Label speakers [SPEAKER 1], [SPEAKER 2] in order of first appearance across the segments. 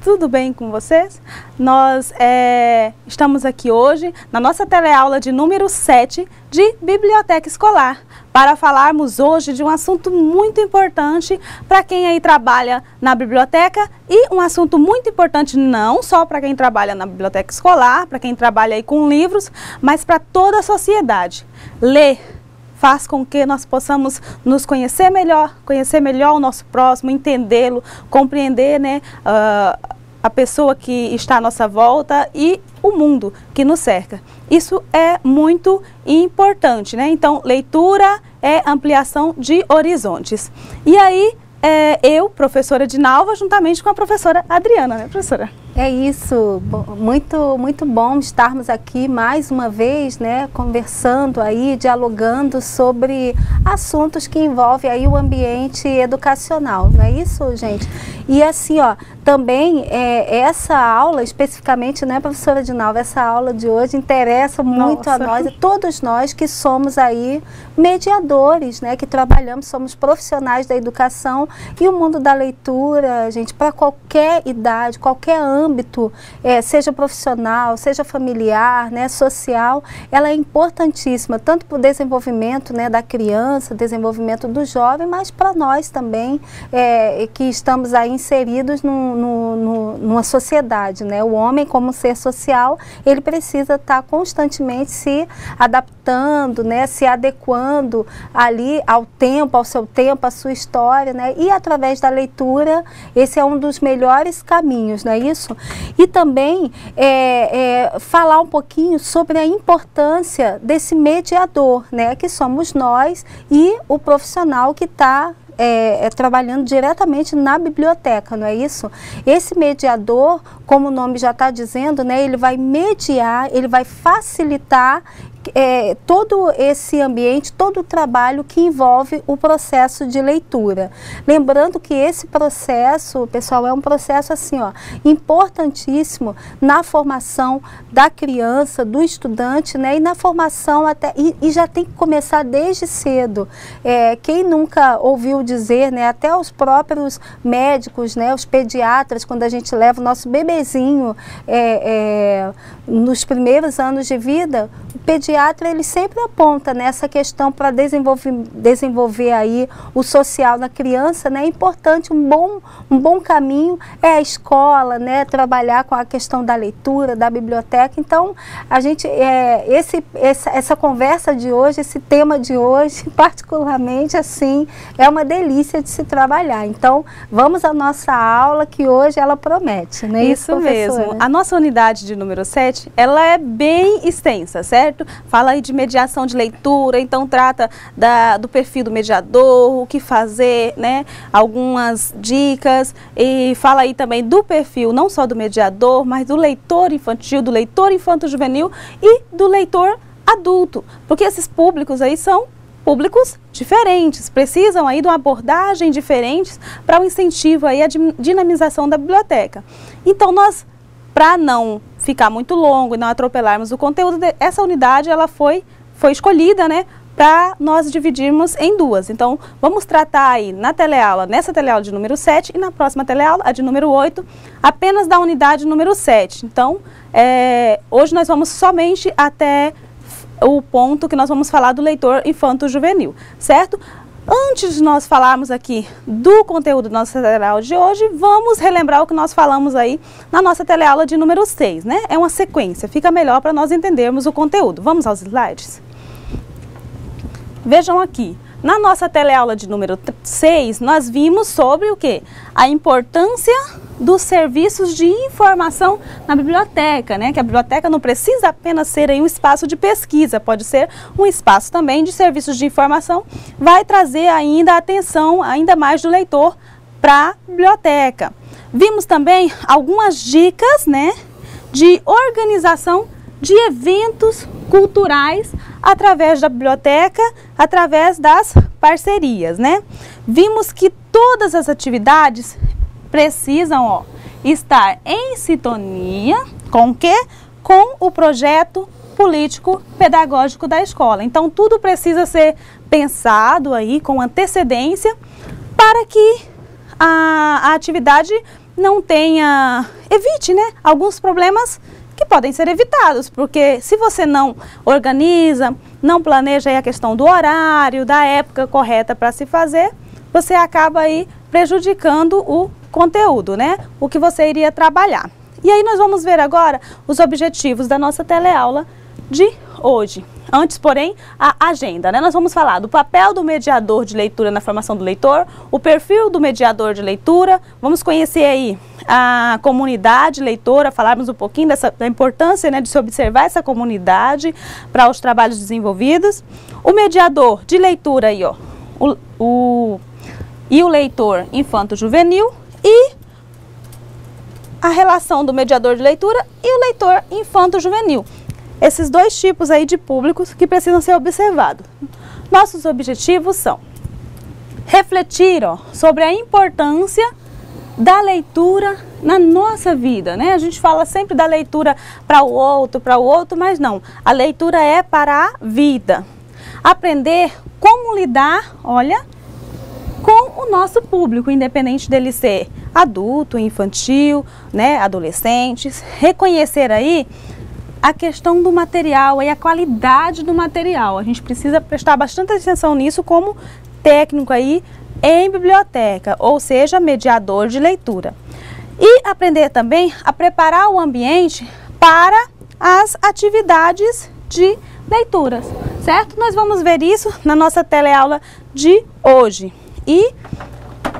[SPEAKER 1] tudo bem com vocês? Nós estamos aqui hoje na nossa teleaula de número 7 de Biblioteca Escolar, para falarmos hoje de um assunto muito importante para quem aí trabalha na biblioteca e um assunto muito importante não só para quem trabalha na biblioteca escolar, para quem trabalha aí com livros, mas para toda a sociedade. Ler faz com que nós possamos nos conhecer melhor o nosso próximo, entendê-lo, compreender, né, a pessoa que está à nossa volta e o mundo que nos cerca. Isso é muito importante, né? Então, leitura é ampliação de horizontes. E aí, eu, professora Dinalva, juntamente com a professora Adriana, né, professora?
[SPEAKER 2] É isso, muito bom estarmos aqui mais uma vez, né, conversando aí, dialogando sobre assuntos que envolvem aí o ambiente educacional, não é isso, gente? E assim, ó, também essa aula, especificamente, né, professora Dinalva, essa aula de hoje interessa muito a nós, a todos nós que somos aí mediadores, né, que trabalhamos, somos profissionais da educação e o mundo da leitura, gente, para qualquer idade, qualquer âmbito, seja profissional, seja familiar, né, social, ela é importantíssima, tanto para o desenvolvimento, né, da criança, desenvolvimento do jovem, mas para nós também, que estamos aí inseridos numa sociedade, né? O homem, como ser social, ele precisa estar constantemente se adaptando, né, se adequando ali ao tempo, ao seu tempo, à sua história, né? E através da leitura, esse é um dos melhores caminhos, não é isso? E também falar um pouquinho sobre a importância desse mediador, né, que somos nós e o profissional que está trabalhando diretamente na biblioteca, não é isso? Esse mediador, como o nome já está dizendo, né, ele vai mediar, ele vai facilitar todo esse ambiente, todo o trabalho que envolve o processo de leitura. Lembrando que esse processo, pessoal, é um processo assim, ó, importantíssimo na formação da criança, do estudante, né, e na formação até, e já tem que começar desde cedo. Quem nunca ouviu dizer, né, até os próprios médicos, né, os pediatras, quando a gente leva o nosso bebezinho nos primeiros anos de vida, o pediatra ele sempre aponta nessa questão para desenvolver aí o social na criança, né? É importante, um bom caminho é a escola, né? Trabalhar com a questão da leitura, da biblioteca. Então, a gente, essa conversa de hoje, esse tema de hoje, particularmente assim, é uma delícia de se trabalhar. Então, vamos à nossa aula, que hoje ela promete, né?
[SPEAKER 1] Isso mesmo. A nossa unidade de número 7, ela é bem extensa, certo? Fala aí de mediação de leitura, então trata do perfil do mediador, o que fazer, né? Algumas dicas, e fala aí também do perfil, não só do mediador, mas do leitor infantil, do leitor infanto-juvenil e do leitor adulto, porque esses públicos aí são públicos diferentes, precisam aí de uma abordagem diferente para o incentivo aí, a dinamização da biblioteca. Então nós, para não ficar muito longo e não atropelarmos o conteúdo, essa unidade ela foi escolhida, né, para nós dividirmos em duas. Então, vamos tratar aí nessa teleaula de número 7 e na próxima teleaula, a de número 8, apenas da unidade número 7. Então, hoje nós vamos somente até o ponto que nós vamos falar do leitor infanto-juvenil, certo? Antes de nós falarmos aqui do conteúdo da nossa teleaula de hoje, vamos relembrar o que nós falamos aí na nossa teleaula de número 6, né? É uma sequência, fica melhor para nós entendermos o conteúdo. Vamos aos slides? Vejam aqui, na nossa teleaula de número 6, nós vimos sobre o quê? A importância dos serviços de informação na biblioteca, né? Que a biblioteca não precisa apenas ser aí um espaço de pesquisa, pode ser um espaço também de serviços de informação, vai trazer ainda a atenção ainda mais do leitor para a biblioteca. Vimos também algumas dicas, né, de organização de eventos culturais através da biblioteca, através das parcerias, né? Vimos que todas as atividades precisam estar em sintonia com o quê? Com o projeto político-pedagógico da escola. Então, tudo precisa ser pensado aí com antecedência para que a atividade evite, né, alguns problemas que podem ser evitados, porque se você não organiza, não planeja aí a questão do horário, da época correta para se fazer, você acaba aí prejudicando o conteúdo, né, o que você iria trabalhar. E aí nós vamos ver agora os objetivos da nossa teleaula de hoje. Antes, porém, a agenda, né? Nós vamos falar do papel do mediador de leitura na formação do leitor, o perfil do mediador de leitura, vamos conhecer aí a comunidade leitora, falarmos um pouquinho da importância, né, de se observar essa comunidade para os trabalhos desenvolvidos. O mediador de leitura aí, ó, e o leitor infanto-juvenil e a relação do mediador de leitura e o leitor infanto-juvenil. Esses dois tipos aí de públicos que precisam ser observados. Nossos objetivos são refletir, ó, sobre a importância da leitura na nossa vida, né? A gente fala sempre da leitura para o outro, mas não. A leitura é para a vida. Aprender como lidar, olha, com o nosso público, independente dele ser adulto, infantil, né, adolescentes. Reconhecer aí a questão do material e a qualidade do material. A gente precisa prestar bastante atenção nisso como técnico aí em biblioteca, ou seja, mediador de leitura. E aprender também a preparar o ambiente para as atividades de leituras, certo? Nós vamos ver isso na nossa teleaula de hoje. E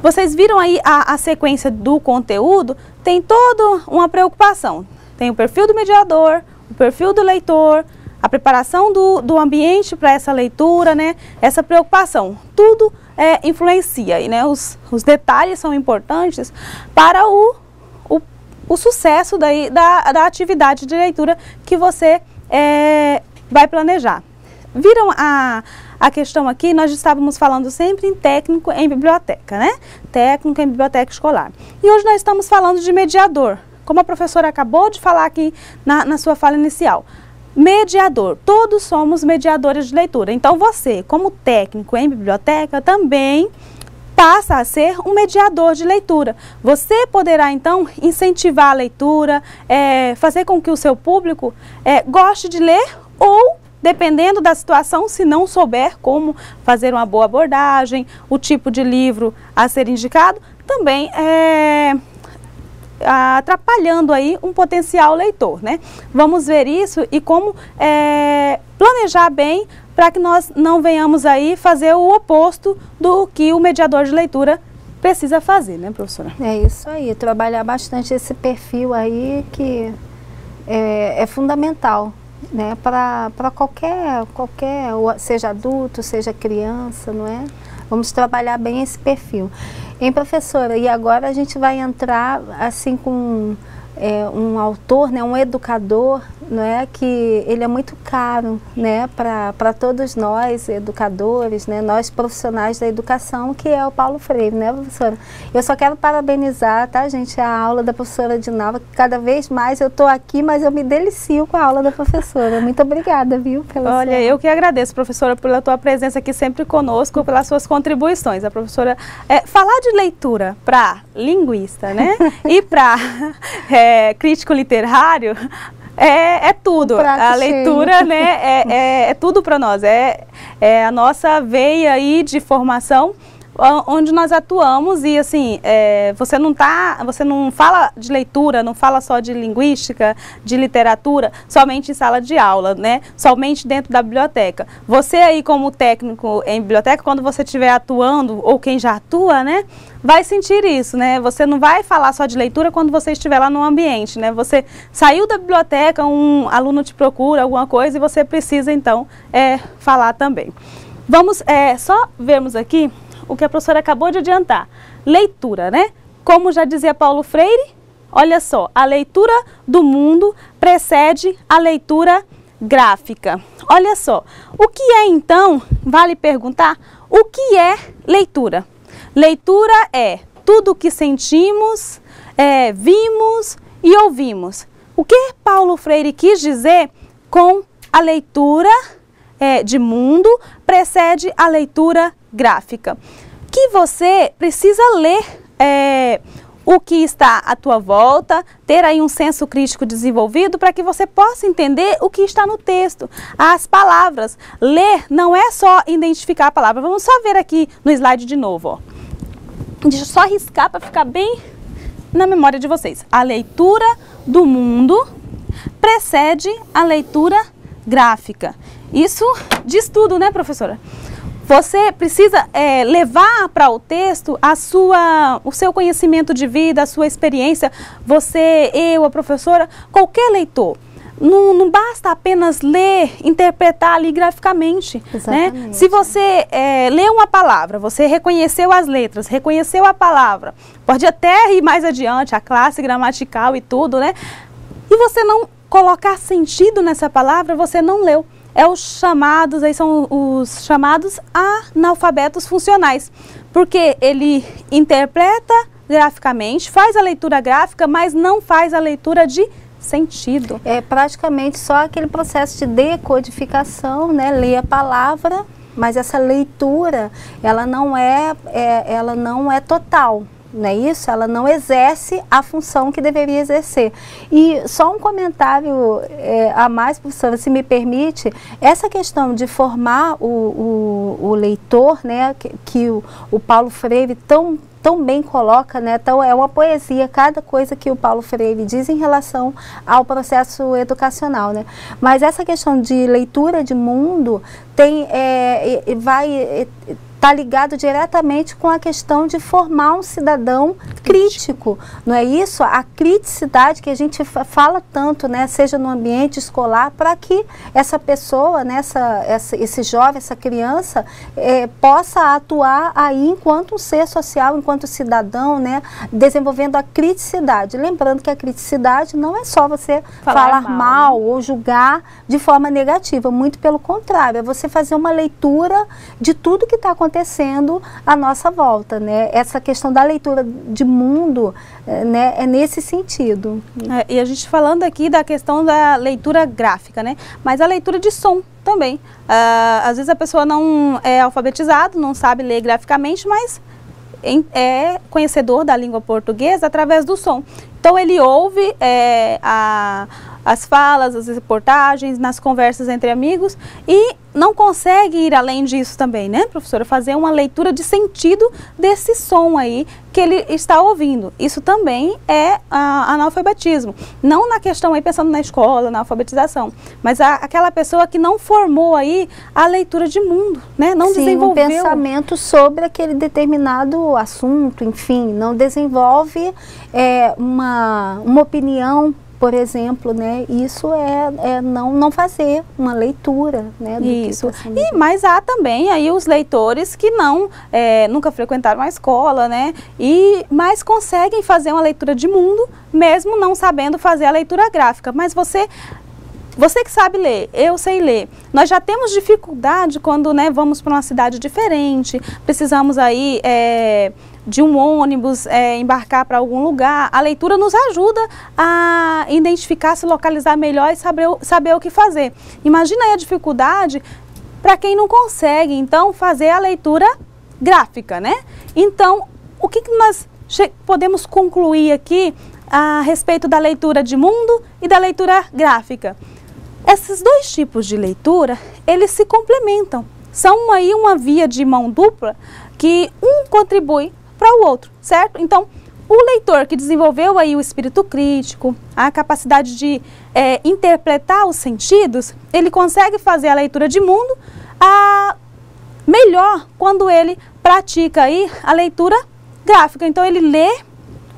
[SPEAKER 1] vocês viram aí a sequência do conteúdo, tem toda uma preocupação. Tem o perfil do mediador, o perfil do leitor, a preparação do ambiente para essa leitura, né? Essa preocupação, tudo influencia, e, né? Os detalhes são importantes para o sucesso da atividade de leitura que você vai planejar. Viram a questão aqui? Nós estávamos falando sempre em técnico em biblioteca, né? Técnico em biblioteca escolar. E hoje nós estamos falando de mediador. Como a professora acabou de falar aqui na sua fala inicial, mediador, todos somos mediadores de leitura. Então você, como técnico em biblioteca, também passa a ser um mediador de leitura. Você poderá então incentivar a leitura, fazer com que o seu público goste de ler ou, dependendo da situação, se não souber como fazer uma boa abordagem, o tipo de livro a ser indicado, também atrapalhando aí um potencial leitor, né? Vamos ver isso e como planejar bem para que nós não venhamos aí fazer o oposto do que o mediador de leitura precisa fazer, né, professora? É isso aí, trabalhar bastante esse perfil aí que é fundamental, né, para qualquer, seja adulto, seja criança, não é? Vamos trabalhar bem esse perfil. Hein, professora, e agora a gente vai entrar assim com um autor, né, um educador, não é, que ele é muito caro, né, para todos nós educadores, né, nós profissionais da educação, que é o Paulo Freire, né, professora? Eu só quero parabenizar, tá, gente, a aula da professora Dinalva, que cada vez mais eu estou aqui, mas eu me delicio com a aula da professora. Muito obrigada, viu? Olha, eu que agradeço, professora, pela tua presença aqui sempre conosco, pelas suas contribuições. A professora, falar de leitura para linguista, né, e para crítico literário, é tudo. A leitura, cheio, né, é tudo para nós. É a nossa veia aí de formação, onde nós atuamos. E assim, você não fala de leitura, não fala só de linguística, de literatura, somente em sala de aula, né? Somente dentro da biblioteca. Você aí como técnico em biblioteca, quando você estiver atuando, ou quem já atua, né, vai sentir isso, né? Você não vai falar só de leitura quando você estiver lá no ambiente, né? Você saiu da biblioteca, um aluno te procura alguma coisa e você precisa então falar também. Vamos só vermos aqui o que a professora acabou de adiantar. Leitura, né? Como já dizia Paulo Freire, olha só, a leitura do mundo precede a leitura gráfica. Olha só, o que é então, vale perguntar, o que é leitura? Leitura é tudo o que sentimos, vimos e ouvimos. O que Paulo Freire quis dizer com a leitura de mundo precede a leitura gráfica? Que você precisa ler o que está à tua volta, ter aí um senso crítico desenvolvido para que você possa entender o que está no texto, as palavras. Ler não é só identificar a palavra. Vamos só ver aqui no slide de novo, ó. Deixa eu só riscar para ficar bem na memória de vocês. A leitura do mundo precede a leitura gráfica. Isso diz tudo, né, professora? Você precisa levar para o texto o seu conhecimento de vida, a sua experiência. Você, eu, a professora, qualquer leitor. Não basta apenas ler, interpretar ali graficamente. Né? Se você lê uma palavra, você reconheceu as letras, reconheceu a palavra, pode até ir mais adiante, a classe gramatical e tudo, né? E você não colocar sentido nessa palavra, você não leu. Aí são os chamados analfabetos funcionais, porque ele interpreta graficamente, faz a leitura gráfica, mas não faz a leitura de sentido. É praticamente só aquele processo de decodificação, né? Lê a palavra, mas essa leitura, ela não é total. Não é isso? Ela não exerce a função que deveria exercer. E só um comentário a mais, professora, se me permite, essa questão de formar o leitor, né, que o Paulo Freire tão bem coloca, né? Então é uma poesia cada coisa que o Paulo Freire diz em relação ao processo educacional, né? Mas essa questão de leitura de mundo está ligado diretamente com a questão de formar um cidadão crítico, não é isso? A criticidade que a gente fala tanto, né, seja no ambiente escolar, para que essa pessoa, né, esse jovem, essa criança, possa atuar aí enquanto um ser social, enquanto cidadão, né, desenvolvendo a criticidade. Lembrando que a criticidade não é só você falar mal, né, ou julgar de forma negativa, muito pelo contrário, é você fazer uma leitura de tudo que está acontecendo à nossa volta, né? Essa questão da leitura de mundo, né, é nesse sentido. E a gente falando aqui da questão da leitura gráfica, né? Mas a leitura de som também. Às vezes a pessoa não é alfabetizada, não sabe ler graficamente, mas é conhecedor da língua portuguesa através do som. Então ele ouve as falas, as reportagens, nas conversas entre amigos e não consegue ir além disso também, né, professora? Fazer uma leitura de sentido desse som aí que ele está ouvindo. Isso também é analfabetismo. Não na questão aí, pensando na escola, na alfabetização, mas aquela pessoa que não formou aí a leitura de mundo, né? Não desenvolveu um pensamento sobre aquele determinado assunto, enfim, não desenvolve uma opinião, por exemplo, né? Isso não fazer uma leitura, né? Isso. Mas há também aí os leitores que nunca frequentaram a escola, né? Mas conseguem fazer uma leitura de mundo, mesmo não sabendo fazer a leitura gráfica. Mas você que sabe ler, eu sei ler. Nós já temos dificuldade quando, né, vamos para uma cidade diferente, precisamos aí de um ônibus, embarcar para algum lugar. A leitura nos ajuda a identificar, se localizar melhor e saber o que fazer. Imagina aí a dificuldade para quem não consegue, então, fazer a leitura gráfica, né? Então, o que nós podemos concluir aqui a respeito da leitura de mundo e da leitura gráfica? Esses dois tipos de leitura, eles se complementam. São aí uma via de mão dupla que um contribui para o outro, certo? Então, o leitor que desenvolveu aí o espírito crítico, a capacidade de interpretar os sentidos, ele consegue fazer a leitura de mundo melhor quando ele pratica aí a leitura gráfica. Então, ele lê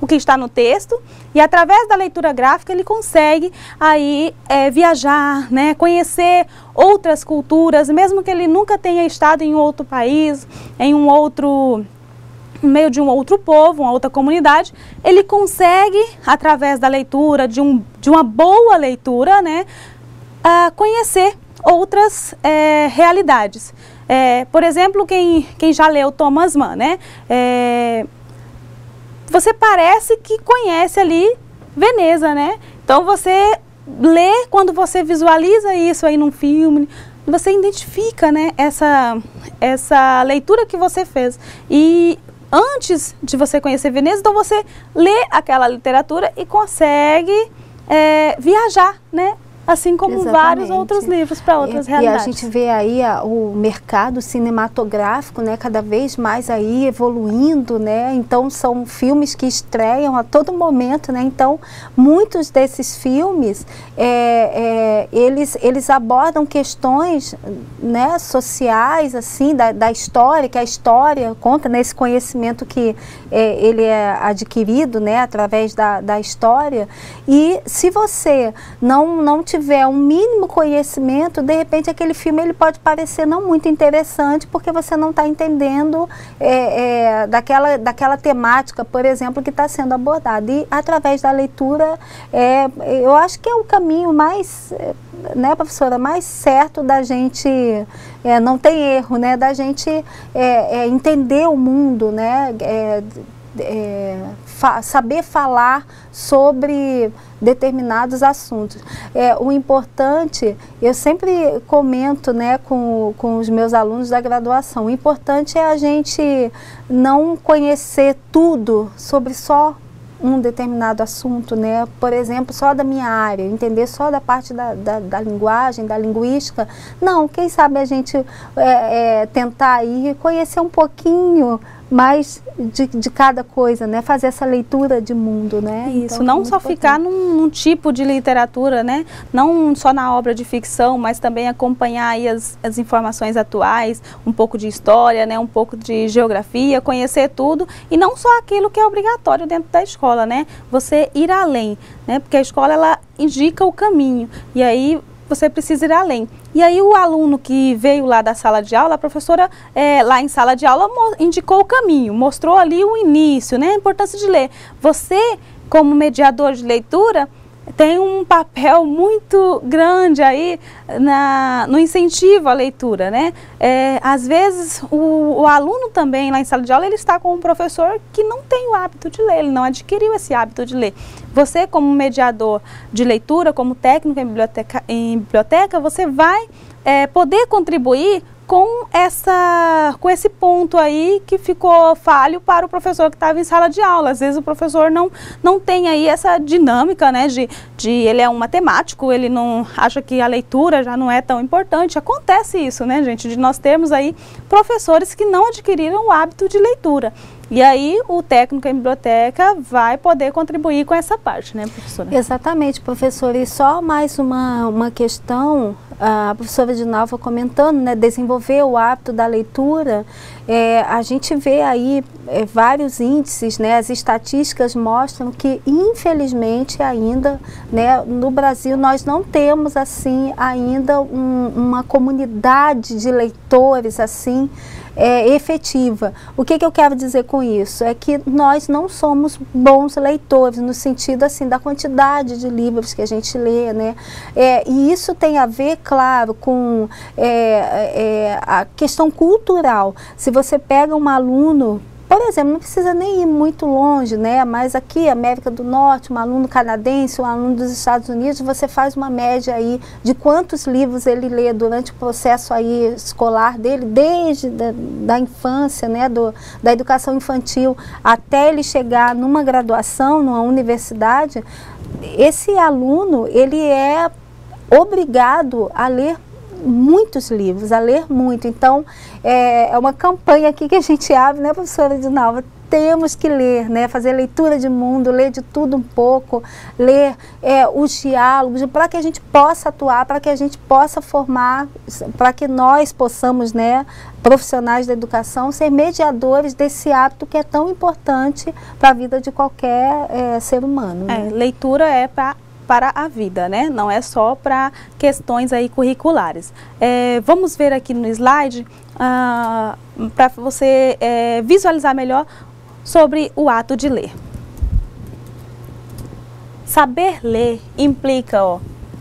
[SPEAKER 1] o que está no texto e através da leitura gráfica ele consegue aí viajar, né, conhecer outras culturas, mesmo que ele nunca tenha estado em outro país, no meio de um outro povo, uma outra comunidade, ele consegue, através da leitura, de uma boa leitura, né, conhecer outras realidades. Por exemplo, quem já leu Thomas Mann, né, você parece que conhece ali Veneza, né? Então você lê, quando você visualiza isso aí num filme, você identifica, né, essa leitura que você fez. E antes de você conhecer Veneza, então você lê aquela literatura e consegue viajar, né? Assim como vários outros livros para outras realidades.
[SPEAKER 2] E a gente vê aí o mercado cinematográfico, né, cada vez mais aí evoluindo, né? Então são filmes que estreiam a todo momento, né? Então muitos desses filmes eles abordam questões, né, sociais, assim, da história, que a história conta, né, esse conhecimento que ele é adquirido, né, através da história. E se você não tiver um mínimo conhecimento, de repente aquele filme ele pode parecer não muito interessante, porque você não está entendendo daquela temática, por exemplo, que está sendo abordada. E através da leitura, eu acho que é o caminho mais, né, professora, mais certo da gente, não tem erro, né, da gente entender o mundo, né, saber falar sobre determinados assuntos. O importante, eu sempre comento, né, com os meus alunos da graduação, o importante é a gente não conhecer tudo sobre só um determinado assunto, né? Por exemplo, só da minha área, entender só da parte da linguagem, da linguística. Não, quem sabe a gente tentar aí conhecer um pouquinho mais de cada coisa, né? Fazer essa leitura de mundo, né?
[SPEAKER 1] Isso, então, não só ficar num tipo de literatura, né? Não só na obra de ficção, mas também acompanhar aí as informações atuais, um pouco de história, né? Um pouco de geografia, conhecer tudo, e não só aquilo que é obrigatório dentro da escola, né? Você ir além, né? Porque a escola, ela indica o caminho, e aí você precisa ir além. E aí o aluno que veio lá da sala de aula, a professora lá em sala de aula indicou o caminho, mostrou ali o início, né, a importância de ler. Você, como mediador de leitura, tem um papel muito grande aí no incentivo à leitura, né? Às vezes o aluno também lá em sala de aula, ele está com um professor que não tem o hábito de ler, ele não adquiriu esse hábito de ler. Você, como mediador de leitura, como técnico em biblioteca, você vai poder contribuir com esse ponto aí que ficou falho para o professor que estava em sala de aula. Às vezes o professor não tem aí essa dinâmica, né, ele é um matemático, ele não acha que a leitura já não é tão importante. Acontece isso, né, gente, de nós termos aí professores que não adquiriram o hábito de leitura. E aí o técnico em biblioteca vai poder contribuir com essa parte, né, professora?
[SPEAKER 2] Exatamente, professora. E só mais uma questão, a professora Dinalva comentando, né, desenvolver o hábito da leitura. A gente vê aí vários índices, né, as estatísticas mostram que, infelizmente, ainda, né, no Brasil nós não temos assim ainda uma comunidade de leitores assim efetiva. O que eu quero dizer com isso? É que nós não somos bons leitores, no sentido assim da quantidade de livros que a gente lê, né? E isso tem a ver, claro, com a questão cultural. Se você pega um aluno, por exemplo, não precisa nem ir muito longe, né? Mas aqui, América do Norte, um aluno canadense, um aluno dos Estados Unidos, você faz uma média aí de quantos livros ele lê durante o processo aí escolar dele, desde da infância, né? Da educação infantil até ele chegar numa graduação, numa universidade. Esse aluno, ele é obrigado a ler muitos livros, a ler muito. Então, é uma campanha aqui que a gente abre, né, professora Dinalva? Temos que ler, né, fazer leitura de mundo, ler de tudo um pouco, ler os diálogos, para que a gente possa atuar, para que a gente possa formar, para que nós possamos, né, profissionais da educação, ser mediadores desse hábito que é tão importante para a vida de qualquer ser humano. Né?
[SPEAKER 1] Leitura é para a vida, né? Não é só para questões aí curriculares. Vamos ver aqui no slide para você visualizar melhor sobre o ato de ler. Saber ler implica,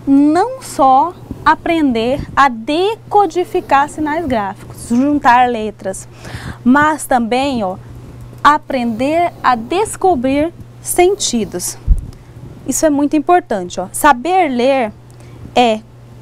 [SPEAKER 1] não só aprender a decodificar sinais gráficos, juntar letras, mas também, aprender a descobrir sentidos. Isso é muito importante, Saber ler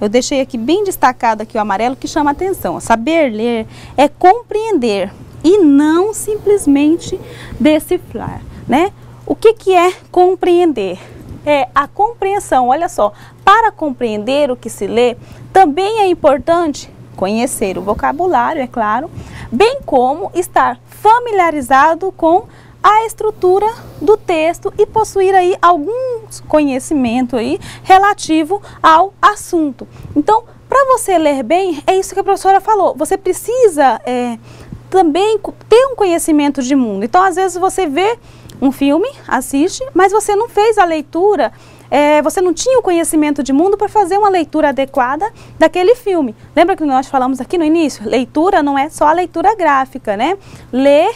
[SPEAKER 1] eu deixei aqui bem destacado aqui o amarelo que chama a atenção. Saber ler é compreender e não simplesmente decifrar, né? O que é compreender? É a compreensão, olha só, para compreender o que se lê, também é importante conhecer o vocabulário, é claro, bem como estar familiarizado com a estrutura do texto e possuir aí algum conhecimento aí relativo ao assunto. Então, para você ler bem, é isso que a professora falou, você precisa também ter um conhecimento de mundo. Então, às vezes você vê um filme, assiste, mas você não fez a leitura, você não tinha o conhecimento de mundo para fazer uma leitura adequada daquele filme. Lembra que nós falamos aqui no início? Leitura não é só a leitura gráfica, né? Ler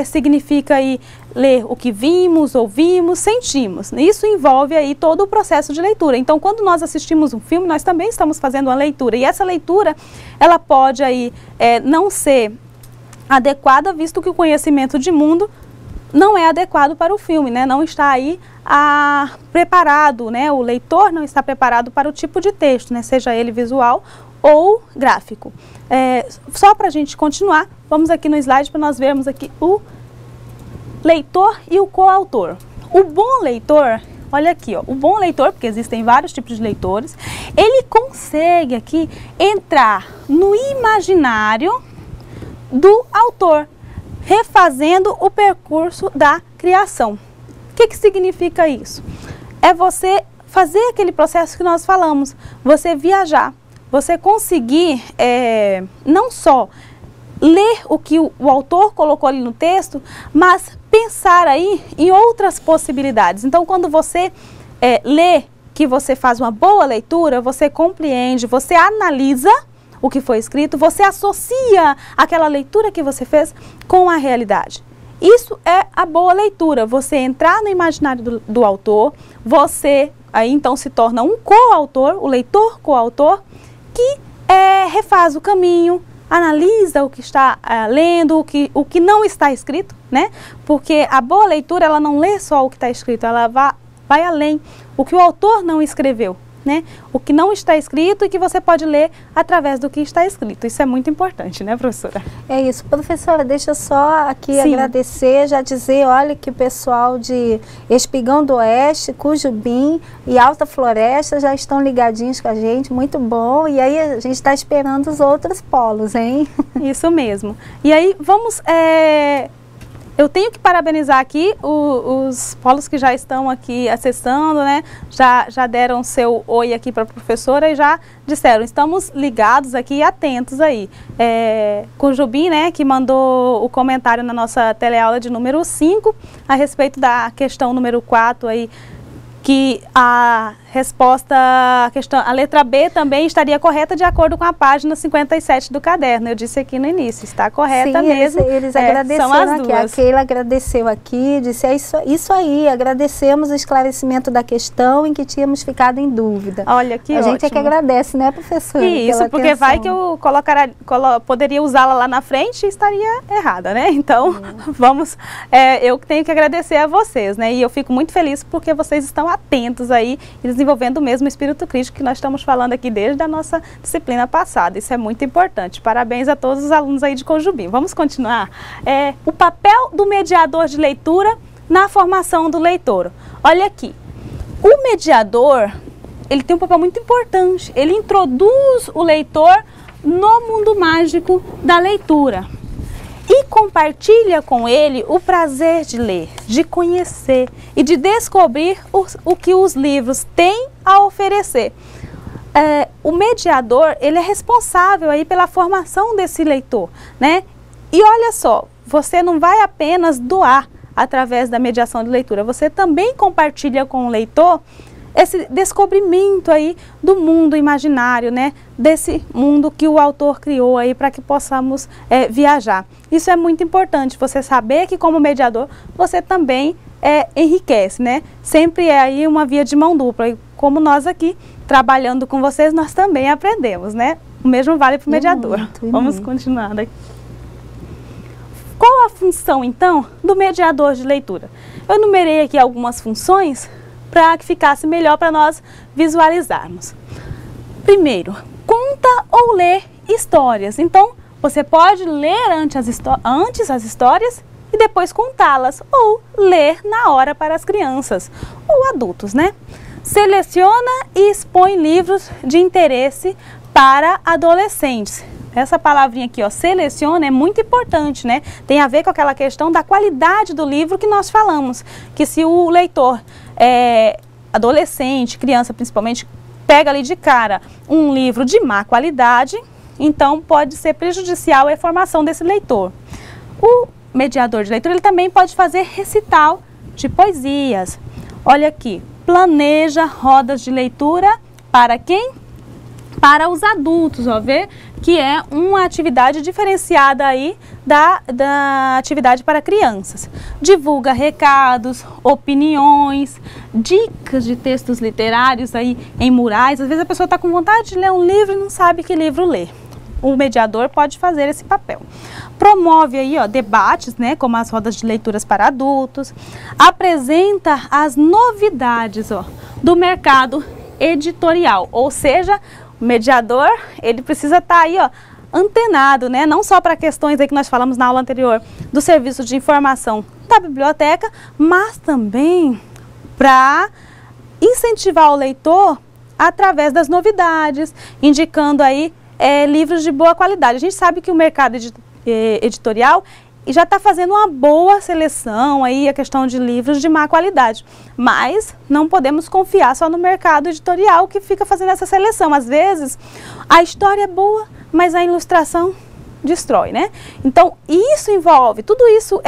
[SPEAKER 1] significa aí ler o que vimos, ouvimos, sentimos. Isso envolve aí todo o processo de leitura. Então, quando nós assistimos um filme, nós também estamos fazendo uma leitura. E essa leitura, ela pode aí não ser adequada, visto que o conhecimento de mundo não é adequado para o filme, né? Não está aí preparado, né? O leitor não está preparado para o tipo de texto, né? Seja ele visual ou gráfico. Só para a gente continuar, vamos aqui no slide para nós vermos aqui o leitor e o coautor. O bom leitor, olha aqui, ó, o bom leitor, porque existem vários tipos de leitores, ele consegue aqui entrar no imaginário do autor, refazendo o percurso da criação. O que significa isso? É você fazer aquele processo que nós falamos, você viajar, você conseguir não só ler o que o autor colocou ali no texto, mas pensar aí em outras possibilidades. Então, quando você lê, que você faz uma boa leitura, você compreende, você analisa o que foi escrito, você associa aquela leitura que você fez com a realidade. Isso é a boa leitura, você entrar no imaginário do autor, você aí então se torna um coautor, o leitor coautor, que refaz o caminho, analisa o que está lendo, o que não está escrito, né? Porque a boa leitura, ela não lê só o que está escrito, ela vai além, o que o autor não escreveu, né? O que não está escrito e que você pode ler através do que está escrito. Isso é muito importante, né, professora?
[SPEAKER 2] É isso. Professora, deixa eu só aqui agradecer, já dizer, olha que o pessoal de Espigão do Oeste, Cujubim e Alta Floresta já estão ligadinhos com a gente, muito bom. E aí a gente está esperando os outros polos, hein?
[SPEAKER 1] Isso mesmo. E aí vamos... Eu tenho que parabenizar aqui os polos que já estão aqui acessando, né? Já deram seu oi aqui para a professora e já disseram, estamos ligados aqui e atentos aí. Cujubim, né, que mandou o comentário na nossa teleaula de número 5, a respeito da questão número 4 aí, que a resposta, a letra B também estaria correta de acordo com a página 57 do caderno. Eu disse aqui no início, está correta. Sim, mesmo.
[SPEAKER 2] Eles agradeceram
[SPEAKER 1] são as
[SPEAKER 2] aqui.
[SPEAKER 1] duas.
[SPEAKER 2] A Keila agradeceu aqui, disse, isso aí, agradecemos o esclarecimento da questão em que tínhamos ficado em dúvida.
[SPEAKER 1] Olha que ótimo.
[SPEAKER 2] A gente é que agradece, né, professora?
[SPEAKER 1] Isso, porque vai que eu poderia usá-la lá na frente e estaria errada, né? Então, vamos, eu tenho que agradecer a vocês, né? E eu fico muito feliz porque vocês estão atentos aí e desenvolvendo o mesmo espírito crítico que nós estamos falando aqui desde a nossa disciplina passada. Isso é muito importante. Parabéns a todos os alunos aí de Cujubim. Vamos continuar? O papel do mediador de leitura na formação do leitor. Olha aqui, o mediador, ele tem um papel muito importante. Ele introduz o leitor no mundo mágico da leitura e compartilha com ele o prazer de ler, de conhecer e de descobrir o que os livros têm a oferecer. O mediador, ele é responsável aí pela formação desse leitor, né? E olha só, você não vai apenas doar através da mediação de leitura, você também compartilha com o leitor esse descobrimento aí do mundo imaginário, né? Desse mundo que o autor criou aí para que possamos viajar. Isso é muito importante, você saber que como mediador você também enriquece, né? Sempre é aí uma via de mão dupla e como nós aqui trabalhando com vocês, nós também aprendemos, né? O mesmo vale para o mediador. Vamos continuar daqui. Qual a função, então, do mediador de leitura? Eu enumerei aqui algumas funções para que ficasse melhor para nós visualizarmos. Primeiro, conta ou lê histórias. Então, Você pode ler antes as histórias e depois contá-las, ou ler na hora para as crianças ou adultos, né? Seleciona e expõe livros de interesse para adolescentes. Essa palavrinha aqui, ó, seleciona, é muito importante, né? Tem a ver com aquela questão da qualidade do livro que nós falamos, que se o leitor adolescente, criança principalmente, pega ali de cara um livro de má qualidade, então pode ser prejudicial à formação desse leitor. O mediador de leitura, ele também pode fazer recital de poesias. Olha aqui, planeja rodas de leitura para quem? Para os adultos, ó, vê que é uma atividade diferenciada aí da atividade para crianças. Divulga recados, opiniões, dicas de textos literários aí em murais. Às vezes a pessoa está com vontade de ler um livro e não sabe que livro ler. O mediador pode fazer esse papel. Promove aí, ó, debates, né, como as rodas de leituras para adultos. Apresenta as novidades, ó, do mercado editorial, ou seja, o mediador, ele precisa estar aí, ó, antenado, né? Não só para questões aí que nós falamos na aula anterior do serviço de informação da biblioteca, mas também para incentivar o leitor através das novidades, indicando aí livros de boa qualidade. A gente sabe que o mercado editorial já está fazendo uma boa seleção aí, a questão de livros de má qualidade, mas não podemos confiar só no mercado editorial que fica fazendo essa seleção. Às vezes a história é boa, mas a ilustração destrói, né? Então isso envolve, tudo isso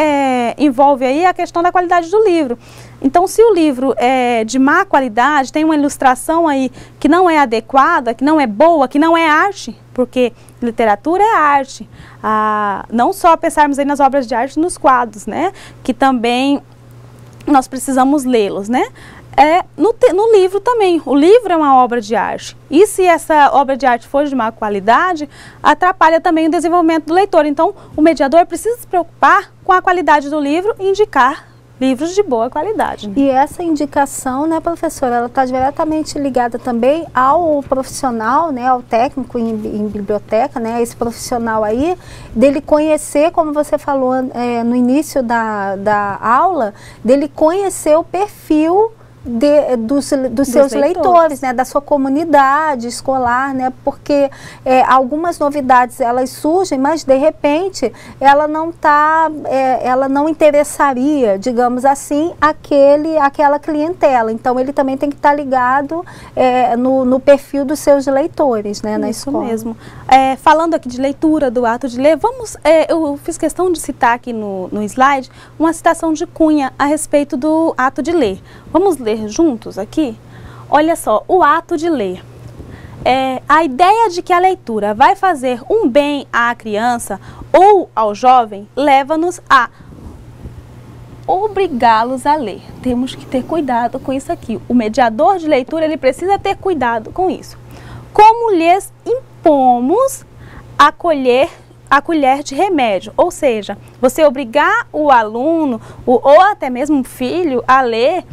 [SPEAKER 1] envolve aí a questão da qualidade do livro. Então se o livro é de má qualidade, tem uma ilustração aí que não é adequada, que não é boa, que não é arte, porque literatura é arte, não só pensarmos aí nas obras de arte, nos quadros, né? Que também nós precisamos lê-los, né? No livro também, o livro é uma obra de arte, e se essa obra de arte for de má qualidade, atrapalha também o desenvolvimento do leitor. Então o mediador precisa se preocupar com a qualidade do livro e indicar livros de boa qualidade.
[SPEAKER 2] E essa indicação, né, professora, ela está diretamente ligada também ao profissional, né, ao técnico em biblioteca, né, esse profissional aí, dele conhecer, como você falou no início da aula, dele conhecer o perfil dos seus leitores, né, da sua comunidade escolar, né, porque algumas novidades elas surgem, mas de repente ela não interessaria, digamos assim, aquela clientela. Então ele também tem que estar ligado no perfil dos seus leitores, né, na escola.
[SPEAKER 1] Isso mesmo. Falando aqui de leitura, do ato de ler, eu fiz questão de citar aqui no slide uma citação de Cunha a respeito do ato de ler. Vamos ler juntos aqui? Olha só, o ato de ler. A ideia de que a leitura vai fazer um bem à criança ou ao jovem leva-nos a obrigá-los a ler. Temos que ter cuidado com isso aqui. O mediador de leitura, ele precisa ter cuidado com isso. Como lhes impomos a colher de remédio, ou seja, você obrigar o aluno ou até mesmo o filho a ler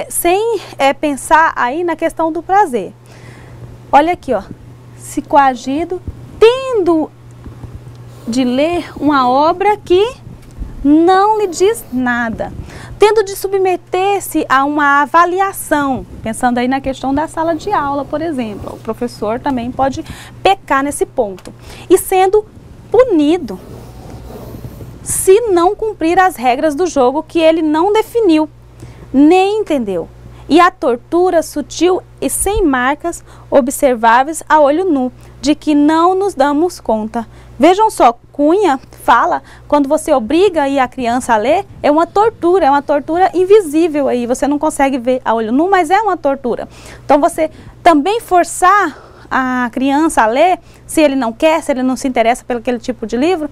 [SPEAKER 1] sem pensar aí na questão do prazer. Olha aqui, ó, se coagido, tendo de ler uma obra que não lhe diz nada, tendo de submeter-se a uma avaliação, pensando aí na questão da sala de aula, por exemplo. O professor também pode pecar nesse ponto. E sendo punido se não cumprir as regras do jogo que ele não definiu, nem entendeu. E a tortura sutil e sem marcas observáveis a olho nu, de que não nos damos conta. Vejam só, Cunha fala, quando você obriga aí a criança a ler, é uma tortura invisível aí, você não consegue ver a olho nu, mas é uma tortura. Então você também forçar a criança a ler, se ele não quer, se ele não se interessa pelo aquele tipo de livro,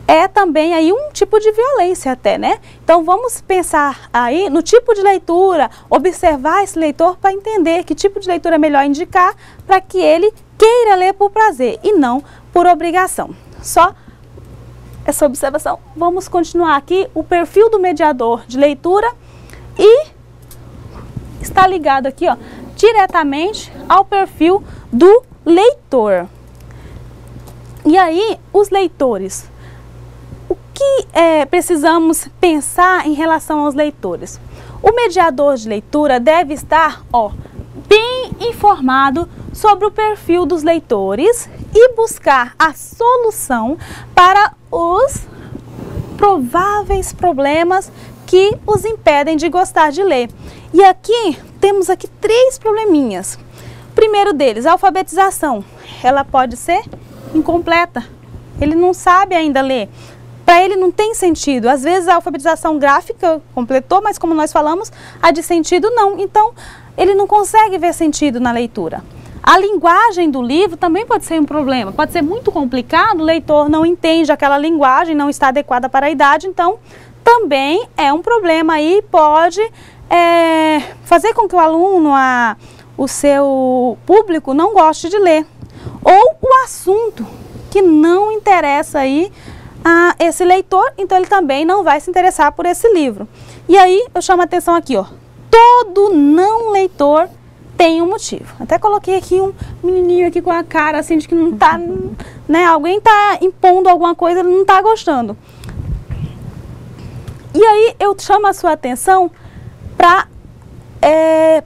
[SPEAKER 1] é também aí um tipo de violência até, né? Então vamos pensar aí no tipo de leitura, observar esse leitor para entender que tipo de leitura é melhor indicar para que ele queira ler por prazer e não por obrigação. Só essa observação. Vamos continuar aqui o perfil do mediador de leitura e está ligado aqui, ó, diretamente ao perfil do leitor. E aí, os leitores, o que precisamos pensar em relação aos leitores? O mediador de leitura deve estar, bem informado sobre o perfil dos leitores e buscar a solução para os prováveis problemas que os impedem de gostar de ler. E aqui, temos aqui 3 probleminhas. O primeiro deles, a alfabetização. Ela pode ser incompleta. Ele não sabe ainda ler. Para ele não tem sentido. Às vezes a alfabetização gráfica completou, mas como nós falamos, a de sentido não. Então, ele não consegue ver sentido na leitura. A linguagem do livro também pode ser um problema. Pode ser muito complicado, o leitor não entende aquela linguagem, não está adequada para a idade, então também é um problema aí, pode fazer com que o aluno, o seu público não goste de ler. Ou o assunto que não interessa aí a esse leitor, então ele também não vai se interessar por esse livro. E aí eu chamo a atenção aqui, todo não leitor tem um motivo. Até coloquei aqui um menininho aqui com a cara assim de que não tá, né, alguém tá impondo alguma coisa, ele não tá gostando. E aí eu chamo a sua atenção para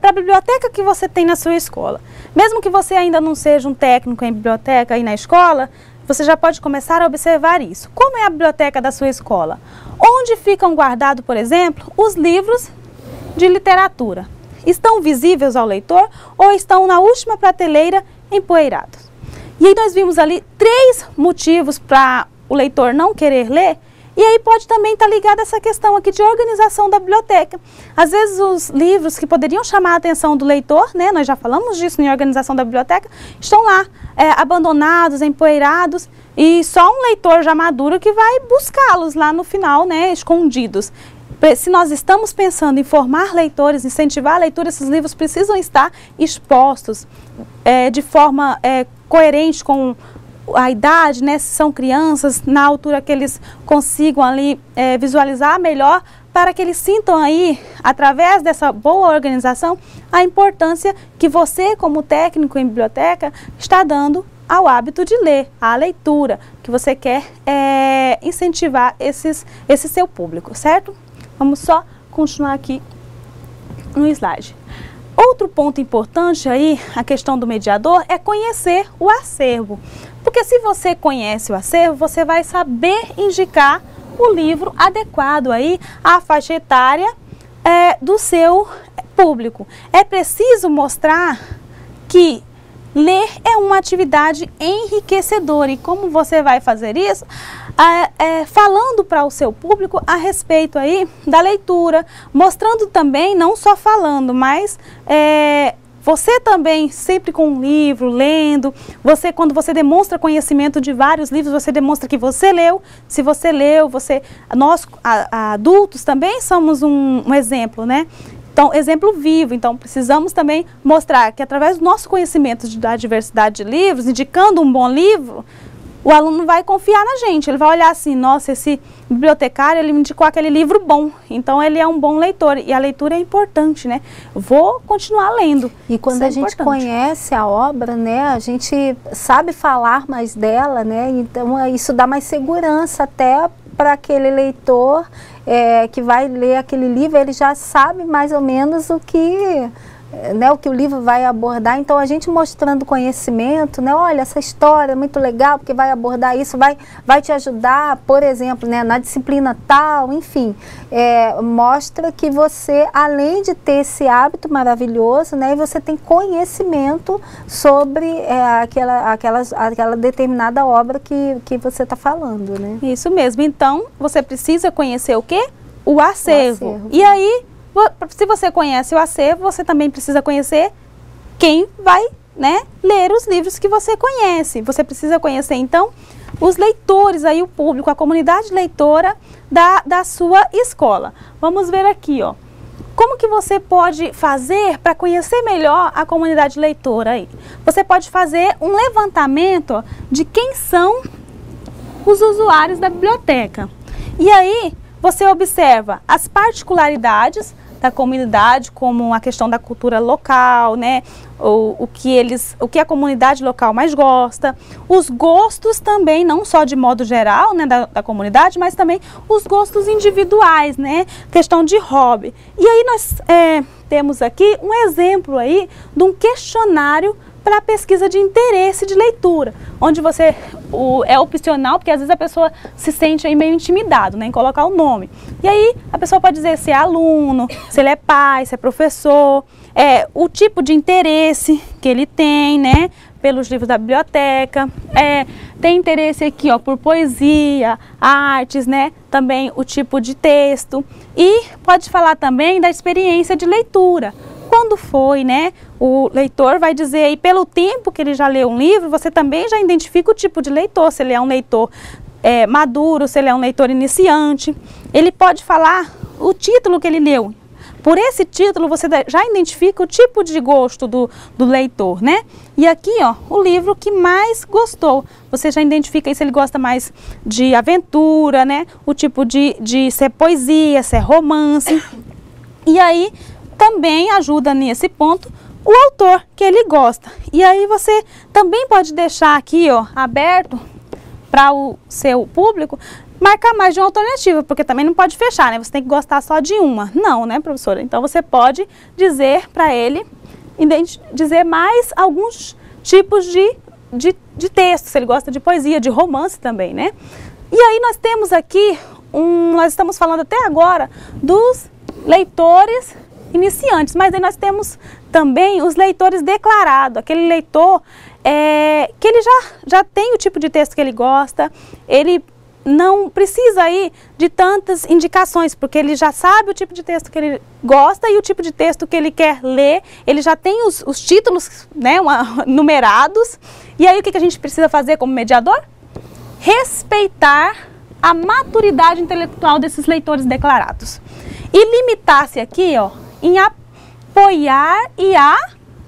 [SPEAKER 1] a biblioteca que você tem na sua escola. Mesmo que você ainda não seja um técnico em biblioteca aí na escola, você já pode começar a observar isso. Como é a biblioteca da sua escola? Onde ficam guardados, por exemplo, os livros de literatura? Estão visíveis ao leitor ou estão na última prateleira empoeirados? E aí nós vimos ali 3 motivos para o leitor não querer ler. E aí pode também estar ligada essa questão aqui de organização da biblioteca. Às vezes os livros que poderiam chamar a atenção do leitor, né, nós já falamos disso em organização da biblioteca, estão lá abandonados, empoeirados, e só um leitor já maduro que vai buscá-los lá no final, né, escondidos. Se nós estamos pensando em formar leitores, incentivar a leitura, esses livros precisam estar expostos de forma coerente com a idade, né, se são crianças, na altura que eles consigam ali visualizar melhor, para que eles sintam aí, através dessa boa organização, a importância que você, como técnico em biblioteca, está dando ao hábito de ler, à leitura, que você quer incentivar esse seu público, certo? Vamos só continuar aqui no slide. Outro ponto importante aí, a questão do mediador, é conhecer o acervo. Porque se você conhece o acervo, você vai saber indicar o livro adequado aí à faixa etária do seu público. É preciso mostrar que ler é uma atividade enriquecedora. E como você vai fazer isso? Falando para o seu público a respeito aí da leitura, mostrando também, não só falando, mas você também sempre com um livro, lendo, quando você demonstra conhecimento de vários livros, você demonstra que você leu. Se você leu, nós adultos também somos um exemplo, né? Então, exemplo vivo. Então, precisamos também mostrar que através do nosso conhecimento da diversidade de livros, indicando um bom livro, o aluno vai confiar na gente. Ele vai olhar assim, nossa, esse bibliotecário, ele me indicou aquele livro bom. Então, ele é um bom leitor. E a leitura é importante, né? Vou continuar lendo.
[SPEAKER 2] E quando a gente conhece a obra, né, a gente sabe falar mais dela, né? Então, isso dá mais segurança até para aquele leitor que vai ler aquele livro, ele já sabe mais ou menos o que o livro vai abordar. Então a gente mostrando conhecimento, né, olha, essa história é muito legal porque vai abordar isso, vai te ajudar, por exemplo, né, na disciplina tal, enfim, mostra que você, além de ter esse hábito maravilhoso, né, você tem conhecimento sobre aquela determinada obra que você está falando, né?
[SPEAKER 1] Isso mesmo. Então você precisa conhecer o quê? O acervo. E aí, se você conhece o acervo, você também precisa conhecer quem vai, né, ler os livros que você conhece. Você precisa conhecer, então, os leitores, aí, o público, a comunidade leitora da sua escola. Vamos ver aqui, ó. Como que você pode fazer para conhecer melhor a comunidade leitora aí? Você pode fazer um levantamento, ó, de quem são os usuários da biblioteca. E aí, você observa as particularidades da comunidade, como a questão da cultura local, né? O que a comunidade local mais gosta, os gostos também, não só de modo geral, né, da comunidade, mas também os gostos individuais, né? Questão de hobby. E aí nós temos aqui um exemplo aí de um questionário para pesquisa de interesse de leitura, onde é opcional, porque às vezes a pessoa se sente aí meio intimidado, né, em colocar o nome. E aí a pessoa pode dizer se é aluno, se ele é pai, se é professor, o tipo de interesse que ele tem, né, pelos livros da biblioteca, tem interesse aqui, ó, por poesia, artes, né, também o tipo de texto, e pode falar também da experiência de leitura. Quando foi, né? O leitor vai dizer aí, pelo tempo que ele já leu um livro, você também já identifica o tipo de leitor, se ele é um leitor maduro, se ele é um leitor iniciante. Ele pode falar o título que ele leu. Por esse título, você já identifica o tipo de gosto do leitor, né? E aqui, ó, o livro que mais gostou. Você já identifica aí se ele gosta mais de aventura, né? O tipo de se é poesia, se é romance. E aí também ajuda nesse ponto o autor que ele gosta. E aí você também pode deixar aqui, ó, aberto para o seu público marcar mais de uma alternativa, porque também não pode fechar, né? Você tem que gostar só de uma. Não, né, professora? Então você pode dizer para ele, dizer mais alguns tipos de texto, se ele gosta de poesia, de romance também, né? E aí nós temos aqui, nós estamos falando até agora dos leitores iniciantes, mas aí nós temos também os leitores declarados, aquele leitor que ele já tem o tipo de texto que ele gosta, ele não precisa aí de tantas indicações, porque ele já sabe o tipo de texto que ele gosta e o tipo de texto que ele quer ler, ele já tem os títulos, né, numerados, e aí o que a gente precisa fazer como mediador? Respeitar a maturidade intelectual desses leitores declarados. E limitar-se aqui, ó, em apoiar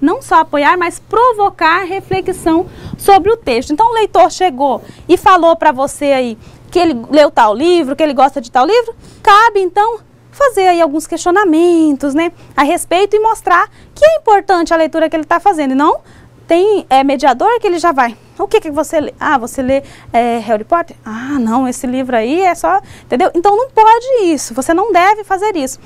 [SPEAKER 1] não só apoiar, mas provocar reflexão sobre o texto. Então o leitor chegou e falou para você aí que ele leu tal livro, que ele gosta de tal livro, cabe então fazer aí alguns questionamentos, né, a respeito e mostrar que é importante a leitura que ele está fazendo. E não tem mediador que ele já vai. O que você lê? Ah, você lê Harry Potter? Ah, não, esse livro aí é só... Entendeu? Então não pode isso, você não deve fazer isso.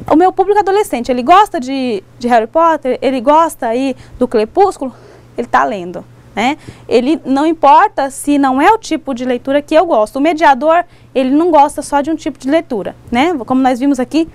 [SPEAKER 1] O meu público adolescente, ele gosta de Harry Potter, ele gosta aí do Crepúsculo, ele está lendo, né? Ele não importa se não é o tipo de leitura que eu gosto. O mediador, ele não gosta só de um tipo de leitura, né? Como nós vimos aqui,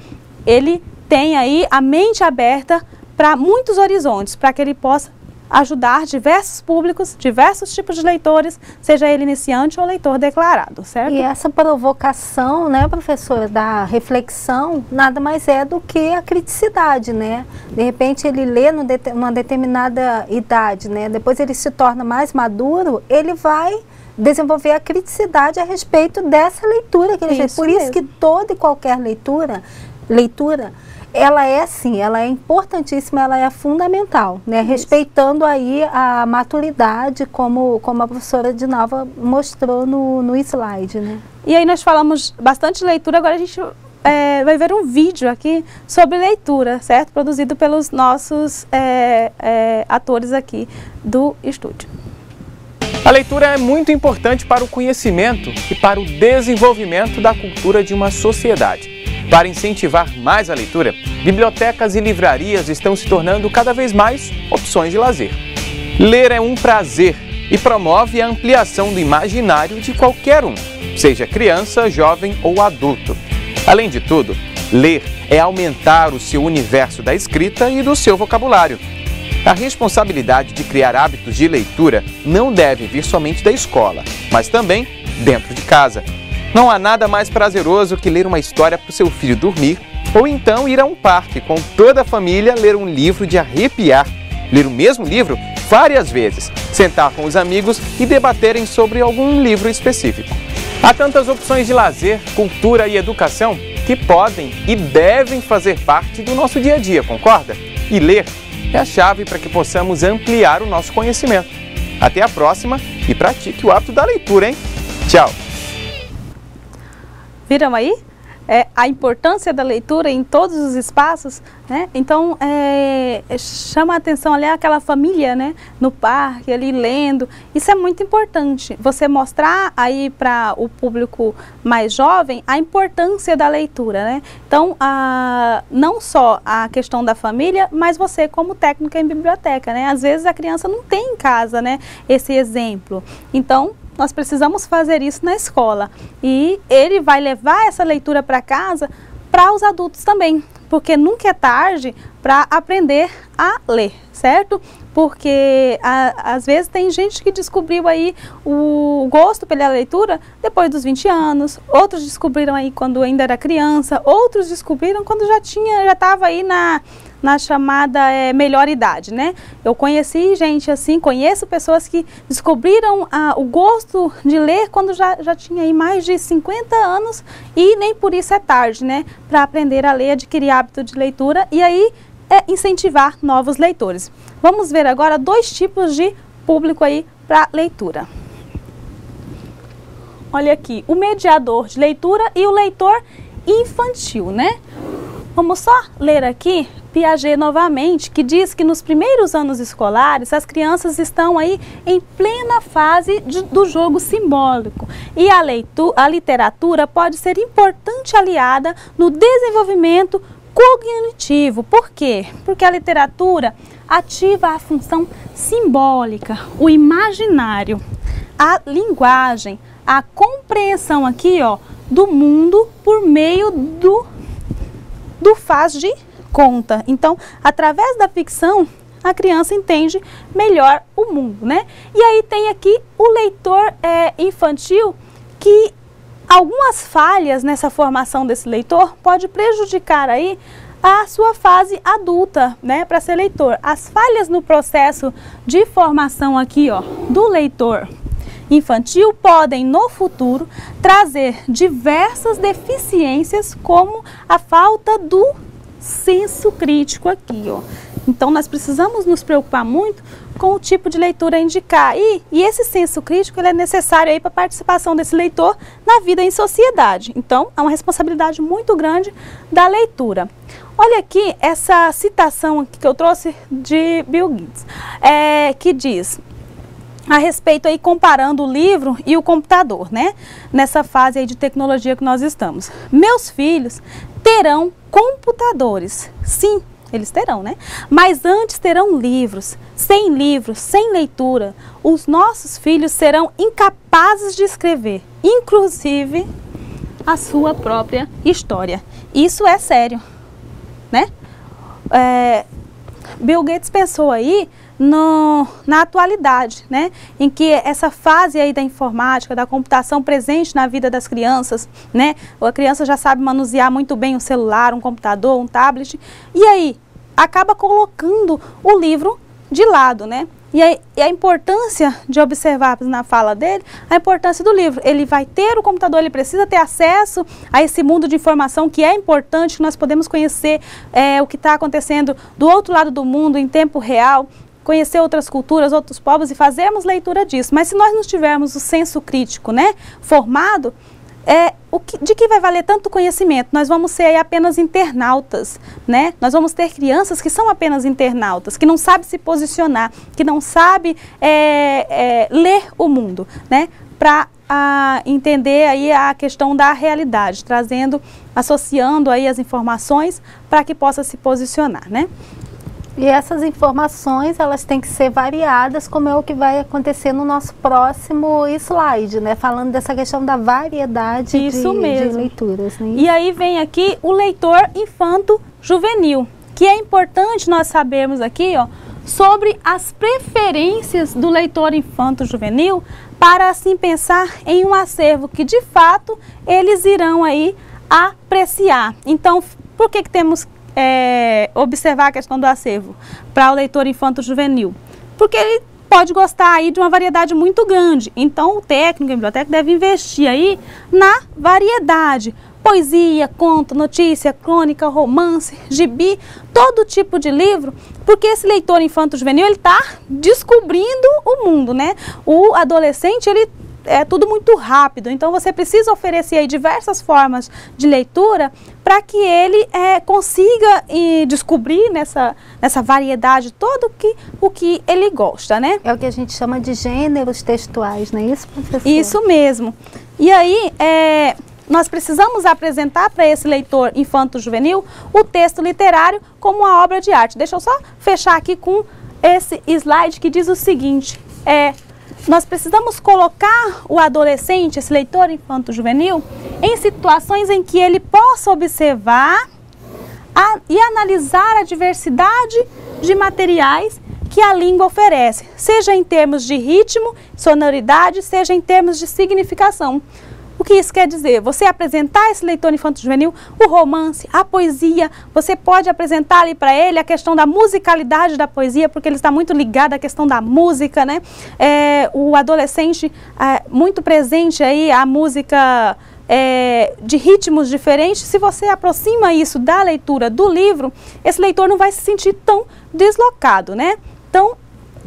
[SPEAKER 1] ele tem aí a mente aberta para muitos horizontes, para que ele possa ajudar diversos públicos, diversos tipos de leitores, seja ele iniciante ou leitor declarado, certo?
[SPEAKER 2] E essa provocação, né, professora, da reflexão, nada mais é do que a criticidade, né? De repente ele lê numa determinada idade, né? Depois ele se torna mais maduro, ele vai desenvolver a criticidade a respeito dessa leitura que ele fez. Por isso que toda e qualquer leitura, ela é sim, ela é importantíssima, ela é fundamental, né? Respeitando aí a maturidade, como a professora Dinalva mostrou no slide, né?
[SPEAKER 1] E aí nós falamos bastante de leitura, agora a gente vai ver um vídeo aqui sobre leitura, certo? Produzido pelos nossos atores aqui do estúdio.
[SPEAKER 3] A leitura é muito importante para o conhecimento e para o desenvolvimento da cultura de uma sociedade. Para incentivar mais a leitura, bibliotecas e livrarias estão se tornando cada vez mais opções de lazer. Ler é um prazer e promove a ampliação do imaginário de qualquer um, seja criança, jovem ou adulto. Além de tudo, ler é aumentar o seu universo da escrita e do seu vocabulário. A responsabilidade de criar hábitos de leitura não deve vir somente da escola, mas também dentro de casa. Não há nada mais prazeroso que ler uma história para o seu filho dormir, ou então ir a um parque com toda a família, ler um livro de arrepiar, ler o mesmo livro várias vezes, sentar com os amigos e debaterem sobre algum livro específico. Há tantas opções de lazer, cultura e educação que podem e devem fazer parte do nosso dia a dia, concorda? E ler é a chave para que possamos ampliar o nosso conhecimento. Até a próxima e pratique o hábito da leitura, hein? Tchau!
[SPEAKER 1] Viram aí? a importância da leitura em todos os espaços, né? Então, chama a atenção ali aquela família, né, no parque, ali lendo. Isso é muito importante, você mostrar aí para o público mais jovem a importância da leitura, né? Então, não só a questão da família, mas você como técnica em biblioteca, né? Às vezes a criança não tem em casa, né, esse exemplo. Então, nós precisamos fazer isso na escola e ele vai levar essa leitura para casa para os adultos também, porque nunca é tarde para aprender a ler, certo? Porque às vezes tem gente que descobriu aí o gosto pela leitura depois dos 20 anos, outros descobriram aí quando ainda era criança, outros descobriram quando já estava aí na chamada melhor idade, né? Eu conheci gente assim, conheço pessoas que descobriram o gosto de ler quando já tinha aí mais de 50 anos e nem por isso é tarde, né? Para aprender a ler, adquirir hábito de leitura e aí incentivar novos leitores. Vamos ver agora 2 tipos de público aí para leitura. Olha aqui, o mediador de leitura e o leitor infantil, né? Vamos só ler aqui Piaget novamente, que diz que nos primeiros anos escolares as crianças estão aí em plena fase do jogo simbólico e a literatura pode ser importante aliada no desenvolvimento cognitivo. Por quê? Porque a literatura ativa a função simbólica, o imaginário, a linguagem, a compreensão aqui, ó, do mundo por meio do faz de conta. Então, através da ficção, a criança entende melhor o mundo, né? E aí tem aqui o leitor infantil, que algumas falhas nessa formação desse leitor pode prejudicar aí a sua fase adulta, né, para ser leitor. As falhas no processo de formação aqui, ó, do leitor infantil podem no futuro trazer diversas deficiências, como a falta do senso crítico aqui, ó. Então nós precisamos nos preocupar muito com o tipo de leitura a indicar e esse senso crítico ele é necessário aí para a participação desse leitor na vida em sociedade. Então é uma responsabilidade muito grande da leitura. Olha aqui essa citação aqui que eu trouxe de Bill Gates, que diz a respeito aí comparando o livro e o computador, né? Nessa fase aí de tecnologia que nós estamos. Meus filhos terão computadores, sim, eles terão, né? Mas antes terão livros. Sem livros, sem leitura, os nossos filhos serão incapazes de escrever, inclusive a sua própria história. Isso é sério, né? Bill Gates pensou aí na atualidade, né, em que essa fase aí da informática, da computação presente na vida das crianças, né, a criança já sabe manusear muito bem um celular, um computador, um tablet, e aí acaba colocando o livro de lado, né, e a importância de observarmos na fala dele, a importância do livro. Ele vai ter o computador, ele precisa ter acesso a esse mundo de informação que é importante, que nós podemos conhecer o que está acontecendo do outro lado do mundo em tempo real, conhecer outras culturas, outros povos e fazermos leitura disso. Mas se nós não tivermos o senso crítico, né, formado, de que vai valer tanto conhecimento? Nós vamos ser aí apenas internautas, né? Nós vamos ter crianças que são apenas internautas, que não sabem se posicionar, que não sabem ler o mundo, né? Para entender aí a questão da realidade, associando aí as informações para que possa se posicionar, né?
[SPEAKER 2] E essas informações, elas têm que ser variadas, como é o que vai acontecer no nosso próximo slide, né? Falando dessa questão da variedade de leituras. Né?
[SPEAKER 1] E aí vem aqui o leitor infanto-juvenil, que é importante nós sabermos aqui, ó, sobre as preferências do leitor infanto-juvenil, para assim pensar em um acervo que de fato eles irão aí apreciar. Então, por que temos observar a questão do acervo para o leitor infanto-juvenil? Porque ele pode gostar aí de uma variedade muito grande. Então o técnico em biblioteca deve investir aí na variedade. Poesia, conto, notícia, crônica, romance, gibi, todo tipo de livro, porque esse leitor infanto-juvenil ele está descobrindo o mundo, né? O adolescente ele é tudo muito rápido, então você precisa oferecer aí diversas formas de leitura para que ele consiga descobrir nessa variedade todo o que ele gosta, né?
[SPEAKER 2] É o que a gente chama de gêneros textuais, não é isso, professora?
[SPEAKER 1] Isso mesmo. E aí, nós precisamos apresentar para esse leitor infanto-juvenil o texto literário como uma obra de arte. Deixa eu só fechar aqui com esse slide que diz o seguinte, nós precisamos colocar o adolescente, esse leitor infanto-juvenil, em situações em que ele possa observar e analisar a diversidade de materiais que a língua oferece, seja em termos de ritmo, sonoridade, seja em termos de significação. O que isso quer dizer? Você apresentar esse leitor infanto-juvenil, o romance, a poesia, você pode apresentar ali para ele a questão da musicalidade da poesia, porque ele está muito ligado à questão da música, né? O adolescente muito presente aí, a música de ritmos diferentes. Se você aproxima isso da leitura do livro, esse leitor não vai se sentir tão deslocado, né? Então,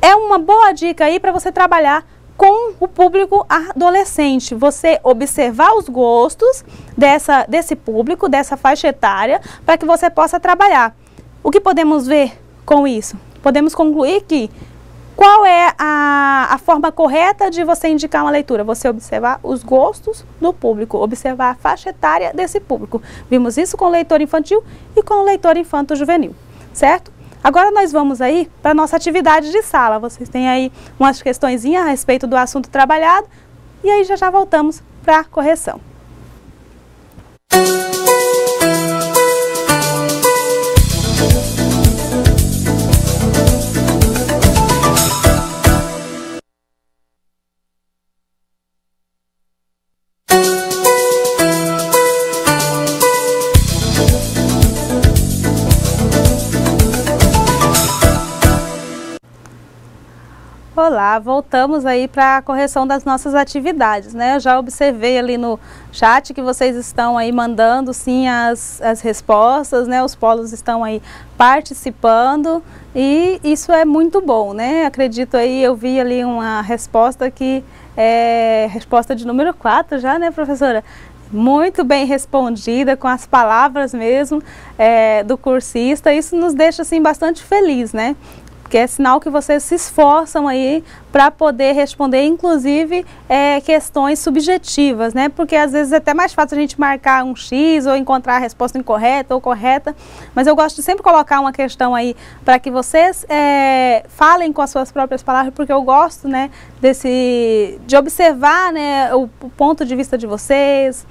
[SPEAKER 1] é uma boa dica aí para você trabalhar com o público adolescente, você observar os gostos desse público, dessa faixa etária, para que você possa trabalhar. O que podemos ver com isso? Podemos concluir que qual é a forma correta de você indicar uma leitura? Você observar os gostos do público, observar a faixa etária desse público. Vimos isso com o leitor infantil e com o leitor infanto-juvenil, certo? Agora nós vamos aí para a nossa atividade de sala. Vocês têm aí umas questõezinhas a respeito do assunto trabalhado e aí já voltamos para a correção. Olá, voltamos aí para a correção das nossas atividades, né? Eu já observei ali no chat que vocês estão aí mandando sim as respostas, né? Os polos estão aí participando e isso é muito bom, né? Acredito aí, eu vi ali uma resposta que é resposta de número 4 já, né, professora? Muito bem respondida, com as palavras mesmo do cursista. Isso nos deixa assim bastante feliz, né? Porque é sinal que vocês se esforçam aí para poder responder, inclusive, questões subjetivas, né? Porque às vezes é até mais fácil a gente marcar um X ou encontrar a resposta incorreta ou correta, mas eu gosto de sempre colocar uma questão aí para que vocês falem com as suas próprias palavras, porque eu gosto, né, de observar, né, o ponto de vista de vocês,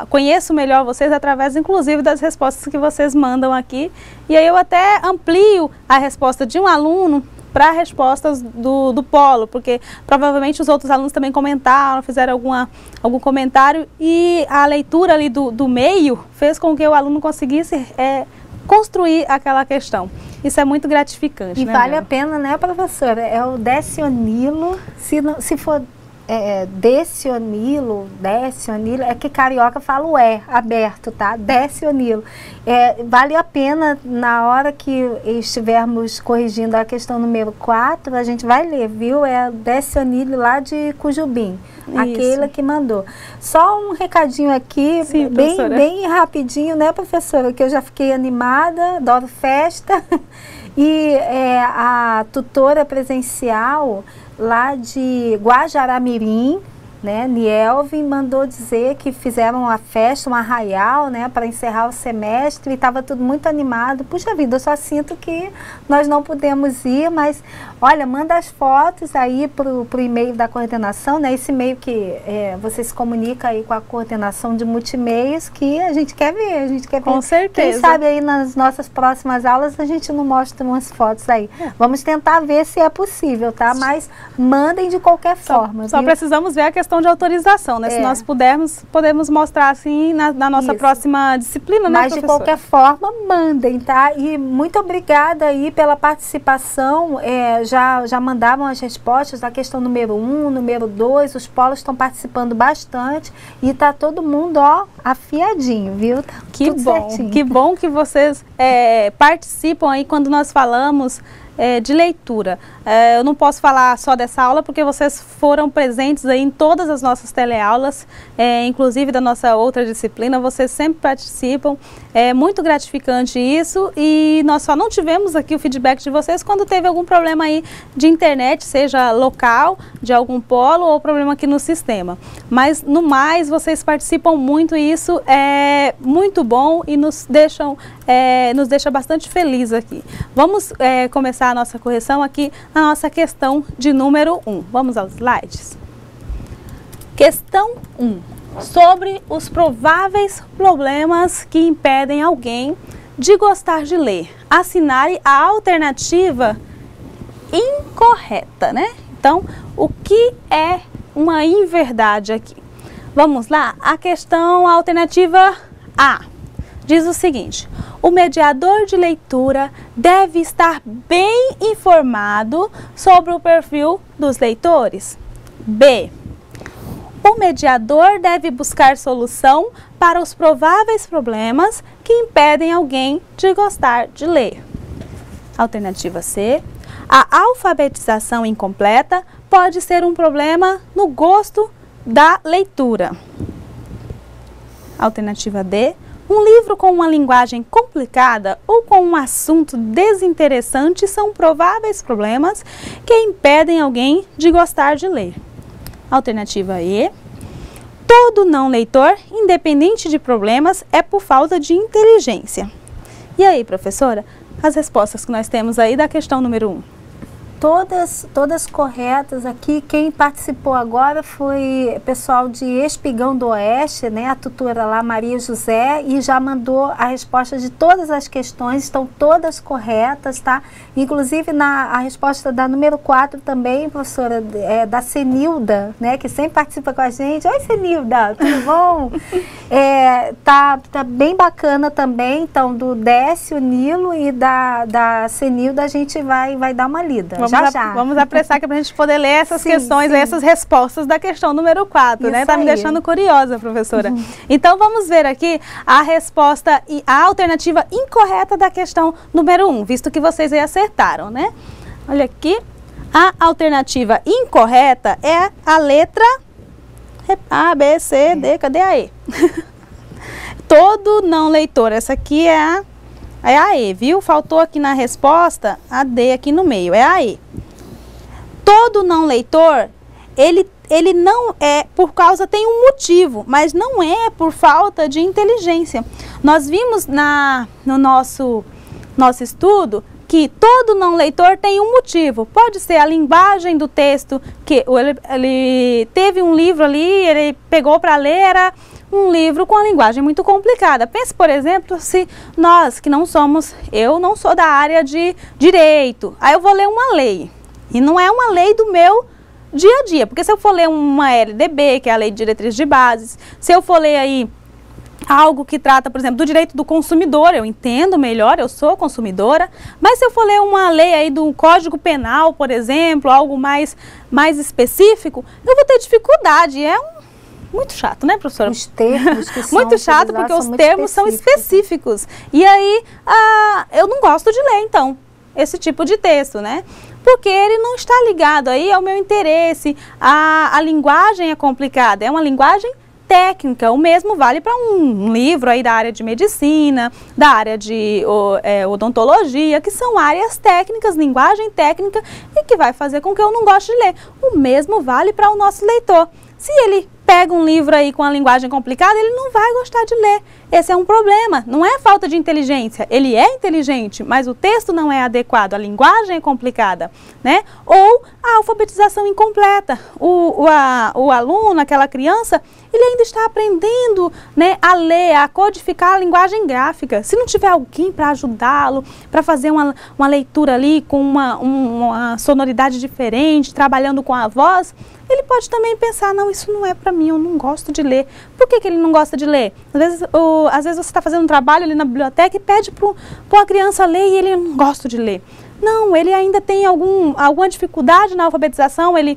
[SPEAKER 1] conheço melhor vocês através, inclusive, das respostas que vocês mandam aqui. E aí eu até amplio a resposta de um aluno para respostas do polo, porque provavelmente os outros alunos também comentaram, fizeram algum comentário e a leitura ali do meio fez com que o aluno conseguisse construir aquela questão. Isso é muito gratificante.
[SPEAKER 2] E
[SPEAKER 1] né,
[SPEAKER 2] vale a pena, né, professora? É o Decionilo, se for Decionilo, é que carioca fala o aberto, tá? Decionilo. Vale a pena, na hora que estivermos corrigindo a questão número 4, a gente vai ler, viu? É Decionilo lá de Cujubim, aquele que mandou. Só um recadinho aqui, sim, bem rapidinho, né, professora? Que eu já fiquei animada, adoro festa. E a tutora presencial lá de Guajará-Mirim, né, Nielvin, mandou dizer que fizeram uma festa, um arraial, né, para encerrar o semestre e estava tudo muito animado. Puxa vida, eu só sinto que nós não pudemos ir, mas olha, manda as fotos aí pro e-mail da coordenação, né, esse e-mail que você se comunica aí com a coordenação de multimeios, que a gente quer ver,
[SPEAKER 1] Com certeza.
[SPEAKER 2] Quem sabe aí nas nossas próximas aulas a gente não mostra umas fotos aí. Vamos tentar ver se é possível, tá? Mas mandem de qualquer forma.
[SPEAKER 1] Só precisamos ver a questão de autorização, né? Se nós podemos mostrar assim na nossa próxima disciplina, né,
[SPEAKER 2] mas de qualquer forma, mandem, tá? E muito obrigada aí pela participação. Já mandavam as respostas da questão número 1, número 2, os polos estão participando bastante e tá todo mundo, ó, afiadinho, viu? Tá
[SPEAKER 1] que bom, certinho. Que bom que vocês participam aí quando nós falamos de leitura. Eu não posso falar só dessa aula porque vocês foram presentes aí em todas as nossas teleaulas, inclusive da nossa outra disciplina, vocês sempre participam. É muito gratificante isso e nós só não tivemos aqui o feedback de vocês quando teve algum problema aí de internet, seja local, de algum polo ou problema aqui no sistema. Mas no mais, vocês participam muito e isso é muito bom e nos deixa bastante feliz aqui. Vamos começar a nossa correção aqui na nossa questão de número 1. Vamos aos slides. Questão 1. Sobre os prováveis problemas que impedem alguém de gostar de ler. Assinale a alternativa incorreta, né? Então, o que é uma inverdade aqui? Vamos lá? A questão alternativa A diz o seguinte: o mediador de leitura deve estar bem informado sobre o perfil dos leitores. B. O mediador deve buscar solução para os prováveis problemas que impedem alguém de gostar de ler. Alternativa C. A alfabetização incompleta pode ser um problema no gosto da leitura. Alternativa D. Um livro com uma linguagem complicada ou com um assunto desinteressante são prováveis problemas que impedem alguém de gostar de ler. Alternativa E. Todo não leitor, independente de problemas, é por falta de inteligência. E aí, professora, as respostas que nós temos aí da questão número 1.
[SPEAKER 2] Todas corretas aqui. Quem participou agora foi pessoal de Espigão do Oeste, né? A tutora lá, Maria José, e já mandou a resposta de todas as questões, estão todas corretas, tá? Inclusive a resposta da número 4 também, professora, da Senilda, né? Que sempre participa com a gente. Oi, Senilda, tudo bom? Tá bem bacana também, então, do Décio Nilo e da Senilda a gente vai dar uma lida.
[SPEAKER 1] Vamos apressar que para a gente poder ler essas questões, ler essas respostas da questão número 4, né? Tá me deixando curiosa, professora. Então, vamos ver aqui a resposta e a alternativa incorreta da questão número 1, visto que vocês aí acertaram, né? Olha aqui, a alternativa incorreta é a letra A, B, C, D, cadê a E? Todo não leitor, essa aqui é a E, viu? Faltou aqui na resposta a D aqui no meio, é a E. Todo não leitor, ele não é por causa, tem um motivo, mas não é por falta de inteligência. Nós vimos no nosso estudo que todo não leitor tem um motivo. Pode ser a linguagem do texto, que ele teve um livro ali, ele pegou para ler, era um livro com a linguagem muito complicada. Pense, por exemplo, se nós que não somos, eu não sou da área de direito, aí eu vou ler uma lei, e não é uma lei do meu dia a dia, porque se eu for ler uma LDB, que é a Lei de Diretrizes de Bases, se eu for ler aí algo que trata, por exemplo, do direito do consumidor, eu entendo melhor, eu sou consumidora, mas se eu for ler uma lei aí do Código Penal, por exemplo, algo mais específico, eu vou ter dificuldade, muito chato, né, professora?
[SPEAKER 2] Os termos que são
[SPEAKER 1] muito chato, porque os termos são específicos. E aí, eu não gosto de ler, então, esse tipo de texto, né? Porque ele não está ligado aí ao meu interesse, a linguagem é complicada, é uma linguagem técnica. O mesmo vale para um livro aí da área de medicina, da área de odontologia, que são áreas técnicas, linguagem técnica, e que vai fazer com que eu não goste de ler. O mesmo vale para o nosso leitor. Se ele pega um livro aí com a linguagem complicada, ele não vai gostar de ler. Esse é um problema, não é falta de inteligência. Ele é inteligente, mas o texto não é adequado, a linguagem é complicada, né? Ou a alfabetização incompleta. O aluno, aquela criança, ele ainda está aprendendo, né, a ler, a codificar a linguagem gráfica. Se não tiver alguém para ajudá-lo, para fazer uma leitura ali com uma sonoridade diferente, trabalhando com a voz, ele pode também pensar, não, isso não é para mim, eu não gosto de ler. Por que ele não gosta de ler? Às vezes você está fazendo um trabalho ali na biblioteca e pede para uma criança ler e ele não gosta de ler. Não, ele ainda tem alguma dificuldade na alfabetização, ele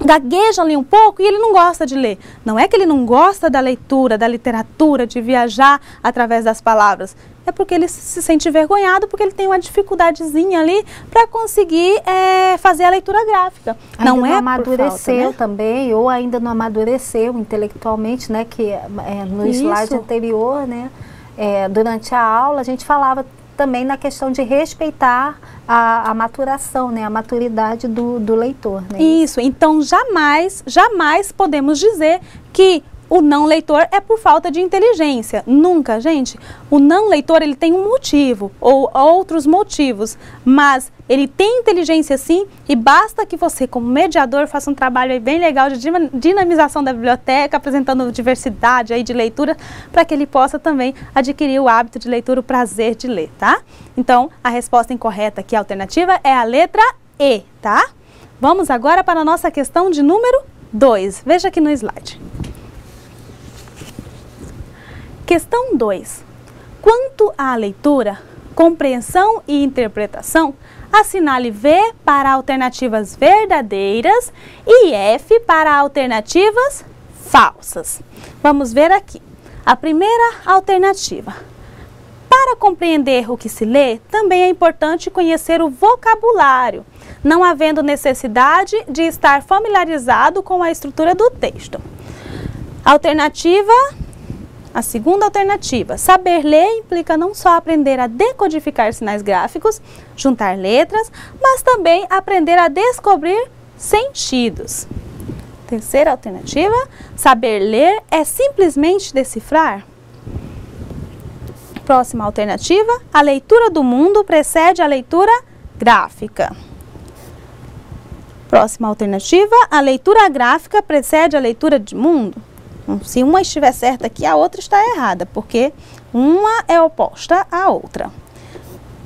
[SPEAKER 1] gagueja ali um pouco e ele não gosta de ler. Não é que ele não gosta da leitura, da literatura, de viajar através das palavras. É porque ele se sente envergonhado, porque ele tem uma dificuldadezinha ali para conseguir fazer a leitura gráfica.
[SPEAKER 2] Ainda
[SPEAKER 1] não
[SPEAKER 2] amadureceu
[SPEAKER 1] falta, né?
[SPEAKER 2] também, ou ainda não amadureceu intelectualmente, né? Que no slide anterior, né? Durante a aula a gente falava também na questão de respeitar a maturação, né? A maturidade do leitor, né?
[SPEAKER 1] Isso, então jamais podemos dizer que o não leitor é por falta de inteligência. Nunca, gente. O não leitor, ele tem um motivo, ou outros motivos, mas ele tem inteligência sim, e basta que você, como mediador, faça um trabalho aí bem legal de dinamização da biblioteca, apresentando diversidade aí de leitura, para que ele possa também adquirir o hábito de leitura, o prazer de ler, tá? Então, a resposta incorreta aqui, a alternativa, é a letra E, tá? Vamos agora para a nossa questão de número 2. Veja aqui no slide. Questão 2. Quanto à leitura, compreensão e interpretação, assinale V para alternativas verdadeiras e F para alternativas falsas. Vamos ver aqui. A primeira alternativa. Para compreender o que se lê, também é importante conhecer o vocabulário, não havendo necessidade de estar familiarizado com a estrutura do texto. A segunda alternativa, saber ler implica não só aprender a decodificar sinais gráficos, juntar letras, mas também aprender a descobrir sentidos. Terceira alternativa, saber ler é simplesmente decifrar. Próxima alternativa, a leitura do mundo precede a leitura gráfica. Próxima alternativa, a leitura gráfica precede a leitura de mundo. Se uma estiver certa aqui, a outra está errada, porque uma é oposta à outra.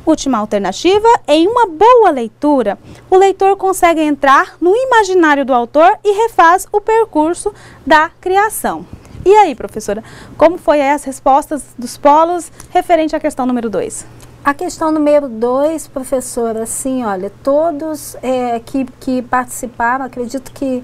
[SPEAKER 1] Última alternativa, em uma boa leitura, o leitor consegue entrar no imaginário do autor e refaz o percurso da criação. E aí, professora, como foi as respostas dos polos referente à questão número 2?
[SPEAKER 2] A questão número 2, professora, assim, olha, todos que participaram, acredito que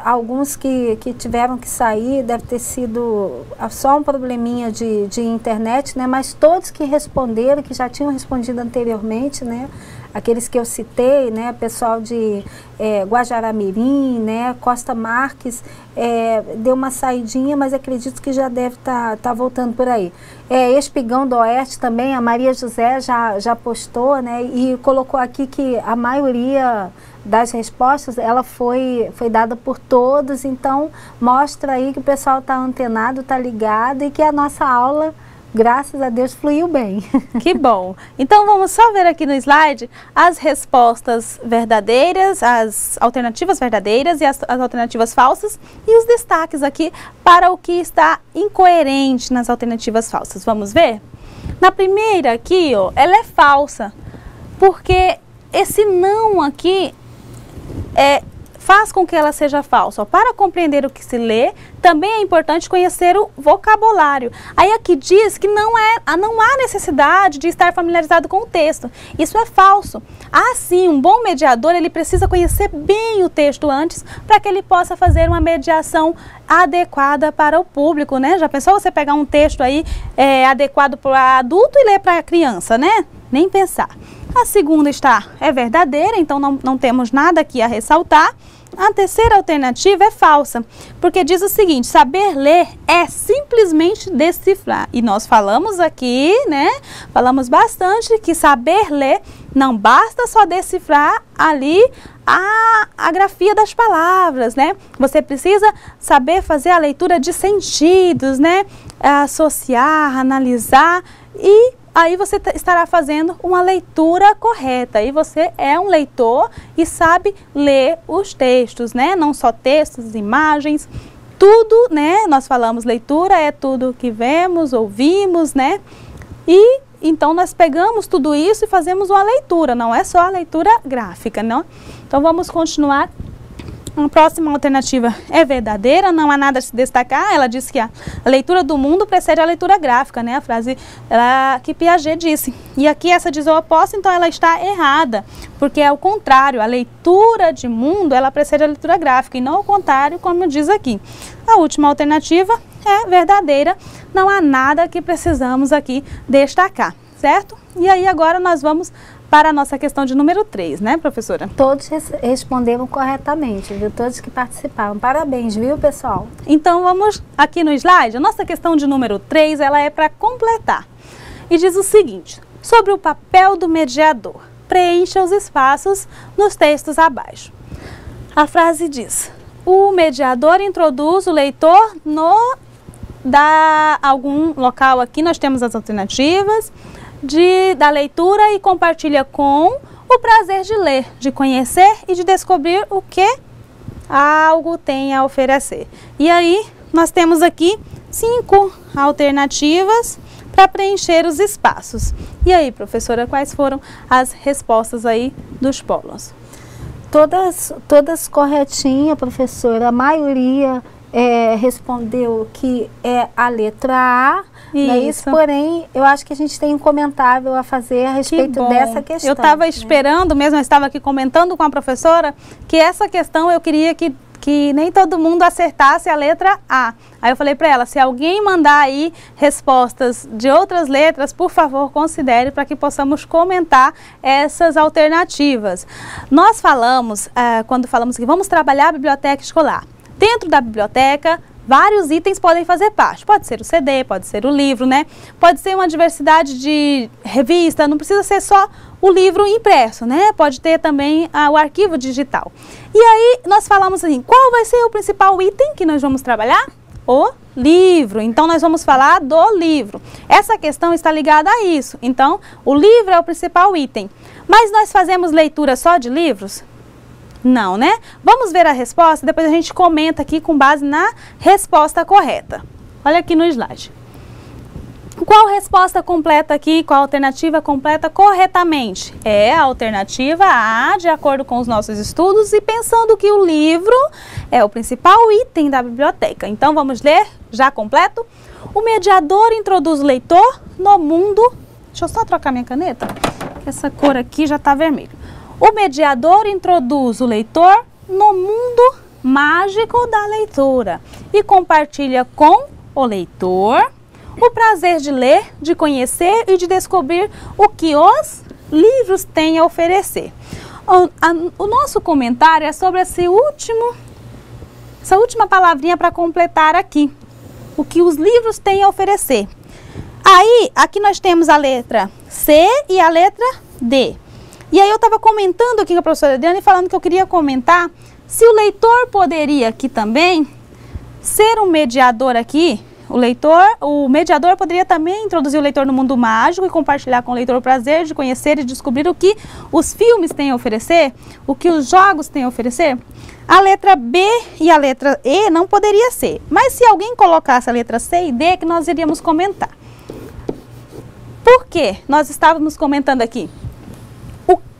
[SPEAKER 2] alguns que tiveram que sair, deve ter sido só um probleminha de internet, né? Mas todos que responderam, que já tinham respondido anteriormente, né? Aqueles que eu citei, né? Pessoal de Guajará-Mirim, né? Costa Marques, deu uma saidinha, mas acredito que já deve tá voltando por aí. Espigão do Oeste também, a Maria José já postou, né? E colocou aqui que a maioria das respostas, ela foi dada por todos, então mostra aí que o pessoal está antenado, está ligado e que a nossa aula, graças a Deus, fluiu bem.
[SPEAKER 1] Que bom! Então vamos só ver aqui no slide as respostas verdadeiras, as alternativas verdadeiras e as alternativas falsas e os destaques aqui para o que está incoerente nas alternativas falsas. Vamos ver? Na primeira aqui, ó, ela é falsa, porque esse não aqui faz com que ela seja falsa. Para compreender o que se lê, também é importante conhecer o vocabulário. Aí aqui diz que não há necessidade de estar familiarizado com o texto. Isso é falso. Assim, um bom mediador, ele precisa conhecer bem o texto antes para que ele possa fazer uma mediação adequada para o público, né? Já pensou você pegar um texto aí adequado para adulto e ler para criança, né? Nem pensar. A segunda é verdadeira, então não temos nada aqui a ressaltar. A terceira alternativa é falsa, porque diz o seguinte: saber ler é simplesmente decifrar. E nós falamos aqui, né? Falamos bastante que saber ler não basta só decifrar ali a grafia das palavras, né? Você precisa saber fazer a leitura de sentidos, né? Associar, analisar e aí você estará fazendo uma leitura correta. Aí você é um leitor e sabe ler os textos, né? Não só textos, imagens, tudo, né? Nós falamos leitura é tudo que vemos, ouvimos, né? E então nós pegamos tudo isso e fazemos uma leitura, não é só a leitura gráfica, não? Então vamos continuar Uma próxima alternativa é verdadeira, não há nada a se destacar. Ela diz que a leitura do mundo precede a leitura gráfica, né? A frase que Piaget disse. E aqui essa diz o oposto, então ela está errada, porque é o contrário. A leitura de mundo, ela precede a leitura gráfica, e não o contrário, como diz aqui. A última alternativa é verdadeira, não há nada que precisamos aqui destacar, certo? E aí agora nós vamos para a nossa questão de número 3, né, professora?
[SPEAKER 2] Todos responderam corretamente, viu? Todos que participaram. Parabéns, viu, pessoal?
[SPEAKER 1] Então vamos aqui no slide. A nossa questão de número 3, ela é para completar. E diz o seguinte: sobre o papel do mediador, preencha os espaços nos textos abaixo. A frase diz: o mediador introduz o leitor algum local aqui, nós temos as alternativas da leitura e compartilha com o prazer de ler, de conhecer e de descobrir o que algo tem a oferecer. E aí nós temos aqui 5 alternativas para preencher os espaços. E aí, professora, quais foram as respostas aí dos polos?
[SPEAKER 2] Todas corretinhas, professora. A maioria respondeu que é a letra A. Isso. Porém, eu acho que a gente tem um comentário a fazer a respeito dessa questão.
[SPEAKER 1] Eu estava esperando mesmo, eu estava aqui comentando com a professora, que essa questão eu queria que nem todo mundo acertasse a letra A. Aí eu falei para ela, se alguém mandar aí respostas de outras letras, por favor, considere para que possamos comentar essas alternativas. Nós falamos, quando falamos que vamos trabalhar a biblioteca escolar, dentro da biblioteca, vários itens podem fazer parte. Pode ser o CD, pode ser o livro, né? Pode ser uma diversidade de revista, não precisa ser só o livro impresso, né? Pode ter também o arquivo digital. E aí nós falamos assim, qual vai ser o principal item que nós vamos trabalhar? O livro. Então nós vamos falar do livro. Essa questão está ligada a isso. Então o livro é o principal item. Mas nós fazemos leitura só de livros? Não, né? Vamos ver a resposta, depois a gente comenta aqui com base na resposta correta. Olha aqui no slide. Qual resposta completa aqui, qual alternativa completa corretamente? É a alternativa A, de acordo com os nossos estudos e pensando que o livro é o principal item da biblioteca. Então vamos ler já completo? O mediador introduz o leitor no mundo... Deixa eu só trocar minha caneta, que essa cor aqui já está vermelha. O mediador introduz o leitor no mundo mágico da leitura e compartilha com o leitor o prazer de ler, de conhecer e de descobrir o que os livros têm a oferecer. O nosso comentário é sobre essa última palavrinha para completar aqui. O que os livros têm a oferecer. Aí, aqui nós temos a letra C e a letra D. E aí eu estava comentando aqui com a professora Adriane, falando que eu queria comentar se o leitor poderia aqui também ser um mediador aqui. O mediador poderia também introduzir o leitor no mundo mágico e compartilhar com o leitor o prazer de conhecer e descobrir o que os filmes têm a oferecer, o que os jogos têm a oferecer. A letra B e a letra E não poderia ser, mas se alguém colocasse a letra C e D, que nós iríamos comentar. Por quê? Nós estávamos comentando aqui.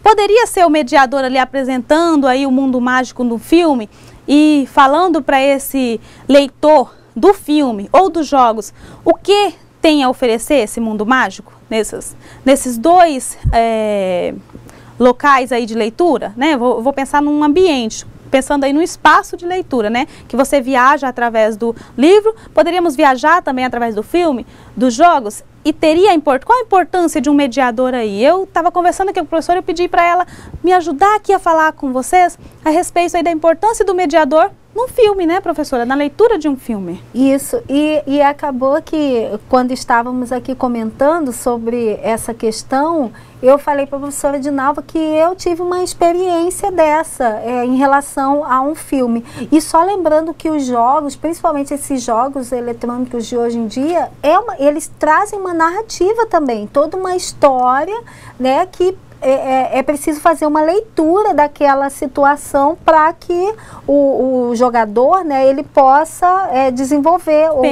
[SPEAKER 1] Poderia ser o mediador ali apresentando aí o mundo mágico no filme e falando para esse leitor do filme ou dos jogos o que tem a oferecer esse mundo mágico nesses dois locais aí de leitura, né? Vou pensar num ambiente, pensando aí no espaço de leitura, né? Que você viaja através do livro, poderíamos viajar também através do filme, dos jogos. E qual a importância de um mediador aí? Eu estava conversando aqui com a professora, eu pedi para ela me ajudar aqui a falar com vocês a respeito aí da importância do mediador num filme, né, professora? Na leitura de um filme.
[SPEAKER 2] Isso, e acabou que quando estávamos aqui comentando sobre essa questão, eu falei para a professora Dinalva que eu tive uma experiência dessa em relação a um filme. E só lembrando que os jogos, principalmente esses jogos eletrônicos de hoje em dia, eles trazem uma narrativa também, toda uma história, né, que é preciso fazer uma leitura daquela situação para que o jogador, né, ele possa desenvolver o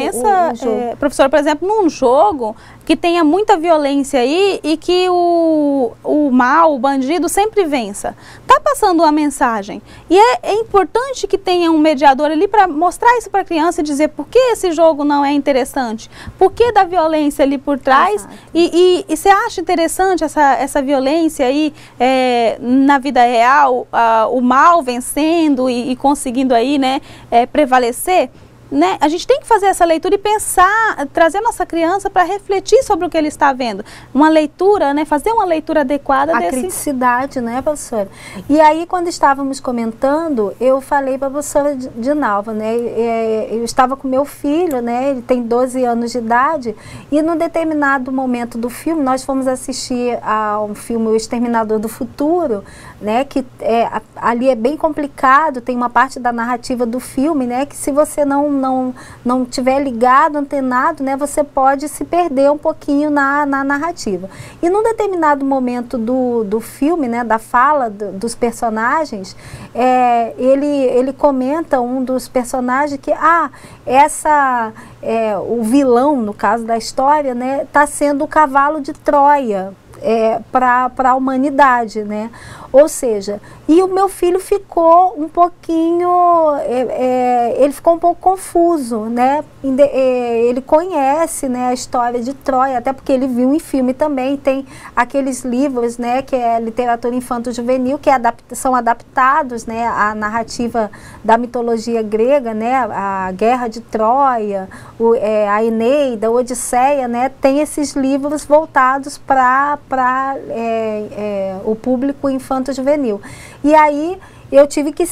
[SPEAKER 2] jogo.
[SPEAKER 1] Professora, por exemplo, num jogo que tenha muita violência aí e que o mal, o bandido sempre vença. Está passando uma mensagem. E é importante que tenha um mediador ali para mostrar isso para a criança e dizer por que esse jogo não é interessante, por que da violência ali por trás. E você acha interessante essa violência aí na vida real, o mal vencendo e conseguindo aí, né, prevalecer? Né? A gente tem que fazer essa leitura e pensar, trazer a nossa criança para refletir sobre o que ele está vendo. Uma leitura, né? Fazer uma leitura adequada
[SPEAKER 2] a criticidade, né, professora? E aí, quando estávamos comentando, eu falei para a professora Dinalva, né? Eu estava com meu filho, né? Ele tem 12 anos de idade, e num determinado momento do filme, nós fomos assistir a um filme, O Exterminador do Futuro, né? Que ali é bem complicado, tem uma parte da narrativa do filme, né? Que se você não tiver ligado, antenado, né, você pode se perder um pouquinho na narrativa. E num determinado momento do filme, né, da fala dos personagens, ele comenta, um dos personagens, que o vilão, no caso da história, né, está sendo o cavalo de Troia para a humanidade, né? Ou seja, e o meu filho ficou um pouquinho, ele ficou um pouco confuso, né? Ele conhece, né, a história de Troia, até porque ele viu em filme também, tem aqueles livros, né, que é literatura infanto-juvenil, que são adaptados, né, à narrativa da mitologia grega, né, a Guerra de Troia, a Eneida, a Odisseia, né, tem esses livros voltados para o público infanto-juvenil. E aí eu tive que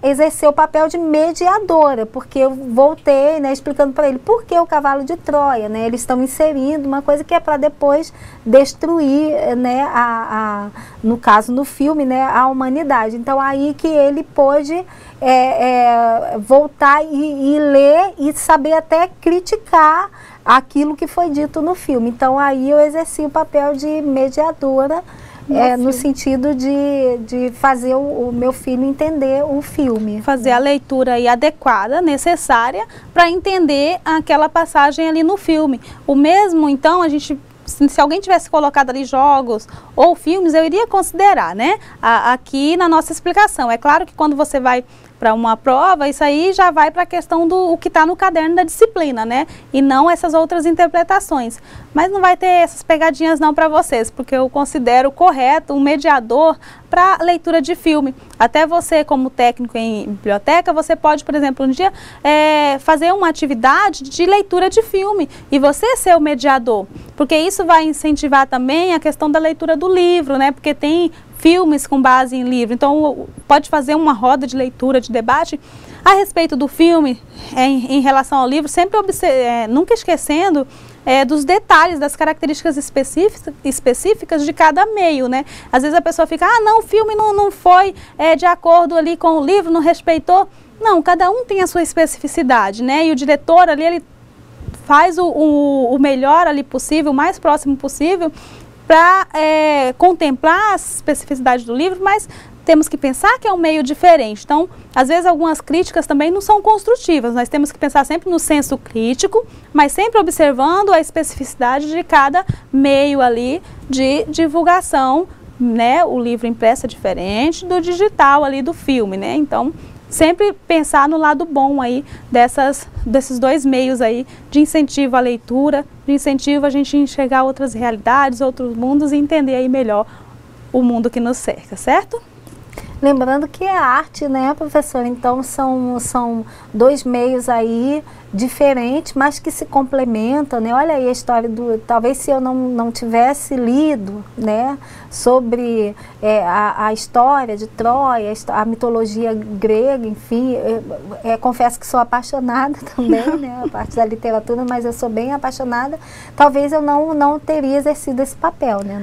[SPEAKER 2] exercer o papel de mediadora, porque eu voltei, né, explicando para ele por que o cavalo de Troia, né, eles estão inserindo uma coisa que é para depois destruir, né, no caso no filme, né, a humanidade. Então aí que ele pôde voltar e ler e saber até criticar aquilo que foi dito no filme. Então aí eu exerci o papel de mediadora, no sentido de fazer o meu filho entender o filme.
[SPEAKER 1] Fazer a leitura aí adequada, necessária, para entender aquela passagem ali no filme. O mesmo, então, se alguém tivesse colocado ali jogos ou filmes, eu iria considerar, né? Aqui na nossa explicação. É claro que quando você vai para uma prova, isso aí já vai para a questão do que está no caderno da disciplina, né? E não essas outras interpretações. Mas não vai ter essas pegadinhas não para vocês, porque eu considero correto um mediador para leitura de filme. Até você, como técnico em biblioteca, você pode, por exemplo, um dia fazer uma atividade de leitura de filme e você ser o mediador, porque isso vai incentivar também a questão da leitura do livro, né? Porque tem filmes com base em livro, então pode fazer uma roda de leitura, de debate a respeito do filme em relação ao livro, sempre nunca esquecendo dos detalhes, das características específicas de cada meio, né? Às vezes a pessoa fica, não, o filme não foi de acordo ali com o livro, não respeitou. Não, cada um tem a sua especificidade, né? E o diretor ali, ele faz o melhor ali possível, o mais próximo possível, para contemplar as especificidades do livro, mas temos que pensar que é um meio diferente. Então, às vezes algumas críticas também não são construtivas, nós temos que pensar sempre no senso crítico, mas sempre observando a especificidade de cada meio ali de divulgação, né? O livro impresso é diferente do digital ali do filme, né? Então, sempre pensar no lado bom aí desses dois meios aí de incentivo à leitura, de incentivo a gente enxergar outras realidades, outros mundos e entender aí melhor o mundo que nos cerca, certo?
[SPEAKER 2] Lembrando que é arte, né, professora? Então são dois meios aí diferentes, mas que se complementam, né? Olha aí a história talvez se eu não tivesse lido, né, sobre a história de Troia, a mitologia grega, enfim, confesso que sou apaixonada também, né, a parte da literatura, mas eu sou bem apaixonada, talvez eu não teria exercido esse papel, né?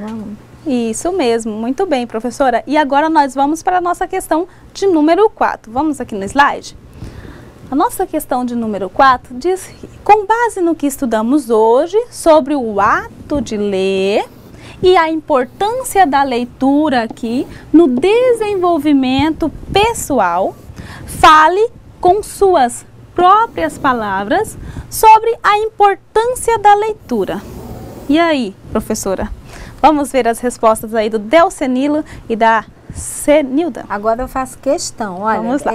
[SPEAKER 1] Isso mesmo, muito bem, professora. E agora nós vamos para a nossa questão de número 4. Vamos aqui no slide? A nossa questão de número 4 diz: com base no que estudamos hoje sobre o ato de ler, e a importância da leitura aqui no desenvolvimento pessoal. Fale com suas próprias palavras sobre a importância da leitura. E aí, professora? Vamos ver as respostas aí do Delcenilo e da Cenilda.
[SPEAKER 2] Agora eu faço questão, olha,
[SPEAKER 1] vamos lá.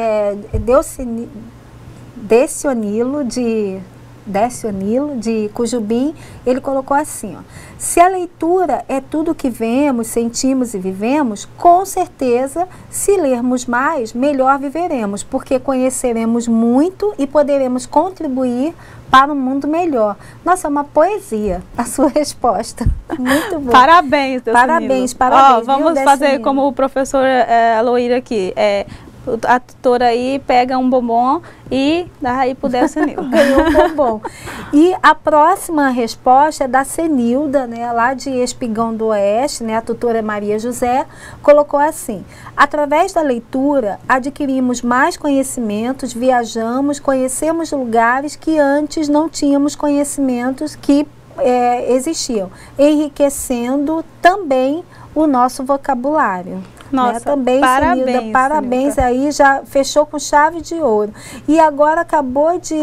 [SPEAKER 2] Decionilo de Cujubim, ele colocou assim, ó: se a leitura é tudo que vemos, sentimos e vivemos, com certeza, se lermos mais, melhor viveremos, porque conheceremos muito e poderemos contribuir para um mundo melhor. Nossa, é uma poesia a sua resposta. Muito boa.
[SPEAKER 1] Parabéns, Delcenilo.
[SPEAKER 2] Parabéns, parabéns.
[SPEAKER 1] Ó, vamos fazer como o professor Aloíra aqui. A tutora aí pega um bombom e dá aí pro Delcenilo.
[SPEAKER 2] Ganhou um bombom. E a próxima resposta é da Cenilda, né, lá de Espigão do Oeste, né, a tutora Maria José, colocou assim: através da leitura adquirimos mais conhecimentos, viajamos, conhecemos lugares que antes não tínhamos conhecimentos que existiam, enriquecendo também o nosso vocabulário.
[SPEAKER 1] Nossa,
[SPEAKER 2] né? Também,
[SPEAKER 1] parabéns,
[SPEAKER 2] Cenilda, parabéns
[SPEAKER 1] Cenilda.
[SPEAKER 2] aí, já fechou com chave de ouro. E agora acabou de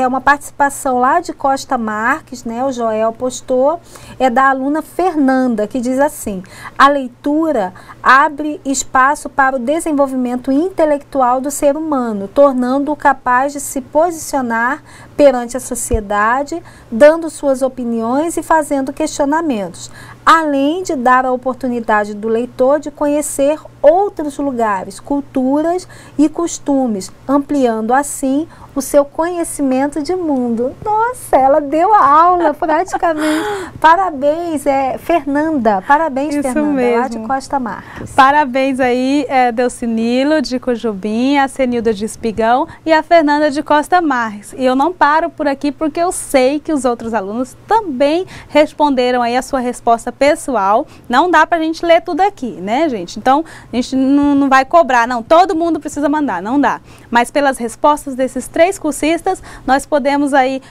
[SPEAKER 2] uma participação lá de Costa Marques, né? O Joel postou, é da aluna Fernanda, que diz assim: a leitura abre espaço para o desenvolvimento intelectual do ser humano, tornando-o capaz de se posicionar perante a sociedade, dando suas opiniões e fazendo questionamentos, além de dar a oportunidade do leitor de conhecer outros lugares, culturas e costumes, ampliando assim o seu conhecimento de mundo. Nossa, ela deu a aula praticamente. Parabéns, Fernanda. Parabéns,
[SPEAKER 1] isso
[SPEAKER 2] Fernanda,
[SPEAKER 1] mesmo.
[SPEAKER 2] lá de Costa Marques.
[SPEAKER 1] Parabéns aí, Delcenilo de Cujubim, a Cenilda de Espigão e a Fernanda de Costa Marques. E eu não paro por aqui porque eu sei que os outros alunos também responderam aí a sua resposta pessoal. Não dá pra gente ler tudo aqui, né, gente? Então, a gente não vai cobrar, não, todo mundo precisa mandar, não dá. Mas pelas respostas desses 3 cursistas, nós podemos aí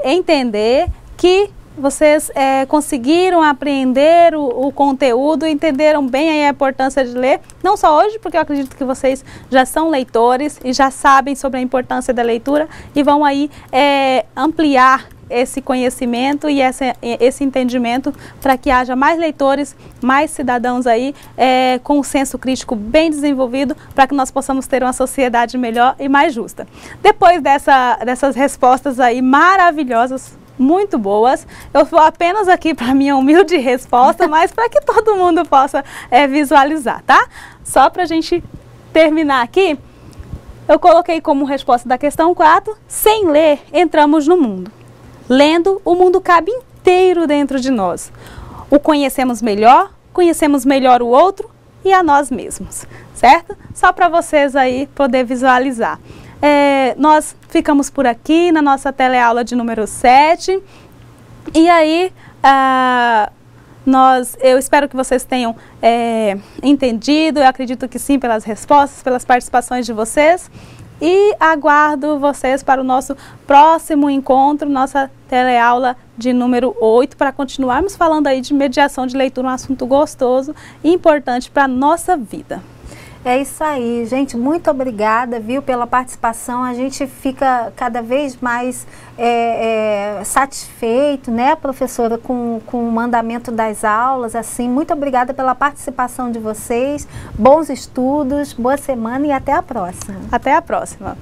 [SPEAKER 1] entender que vocês conseguiram apreender o conteúdo, entenderam bem aí a importância de ler, não só hoje, porque eu acredito que vocês já são leitores e já sabem sobre a importância da leitura e vão aí ampliar esse conhecimento e esse entendimento para que haja mais leitores, mais cidadãos aí com o senso crítico bem desenvolvido, para que nós possamos ter uma sociedade melhor e mais justa. Depois dessas respostas aí maravilhosas, muito boas, eu vou apenas aqui para minha humilde resposta, mas para que todo mundo possa visualizar, tá? Só para a gente terminar aqui, eu coloquei como resposta da questão 4, sem ler, entramos no mundo. Lendo, o mundo cabe inteiro dentro de nós. O conhecemos melhor o outro e a nós mesmos, certo? Só para vocês aí poder visualizar. Nós ficamos por aqui na nossa teleaula de número 7. E aí, eu espero que vocês tenham entendido, eu acredito que sim, pelas respostas, pelas participações de vocês. E aguardo vocês para o nosso próximo encontro, nossa teleaula de número 8, para continuarmos falando aí de mediação de leitura, um assunto gostoso e importante para a nossa vida.
[SPEAKER 2] É isso aí, gente, muito obrigada, viu, pela participação. A gente fica cada vez mais satisfeito, né, professora, com o mandamento das aulas, assim. Muito obrigada pela participação de vocês, bons estudos, boa semana e até a próxima.
[SPEAKER 1] Até a próxima.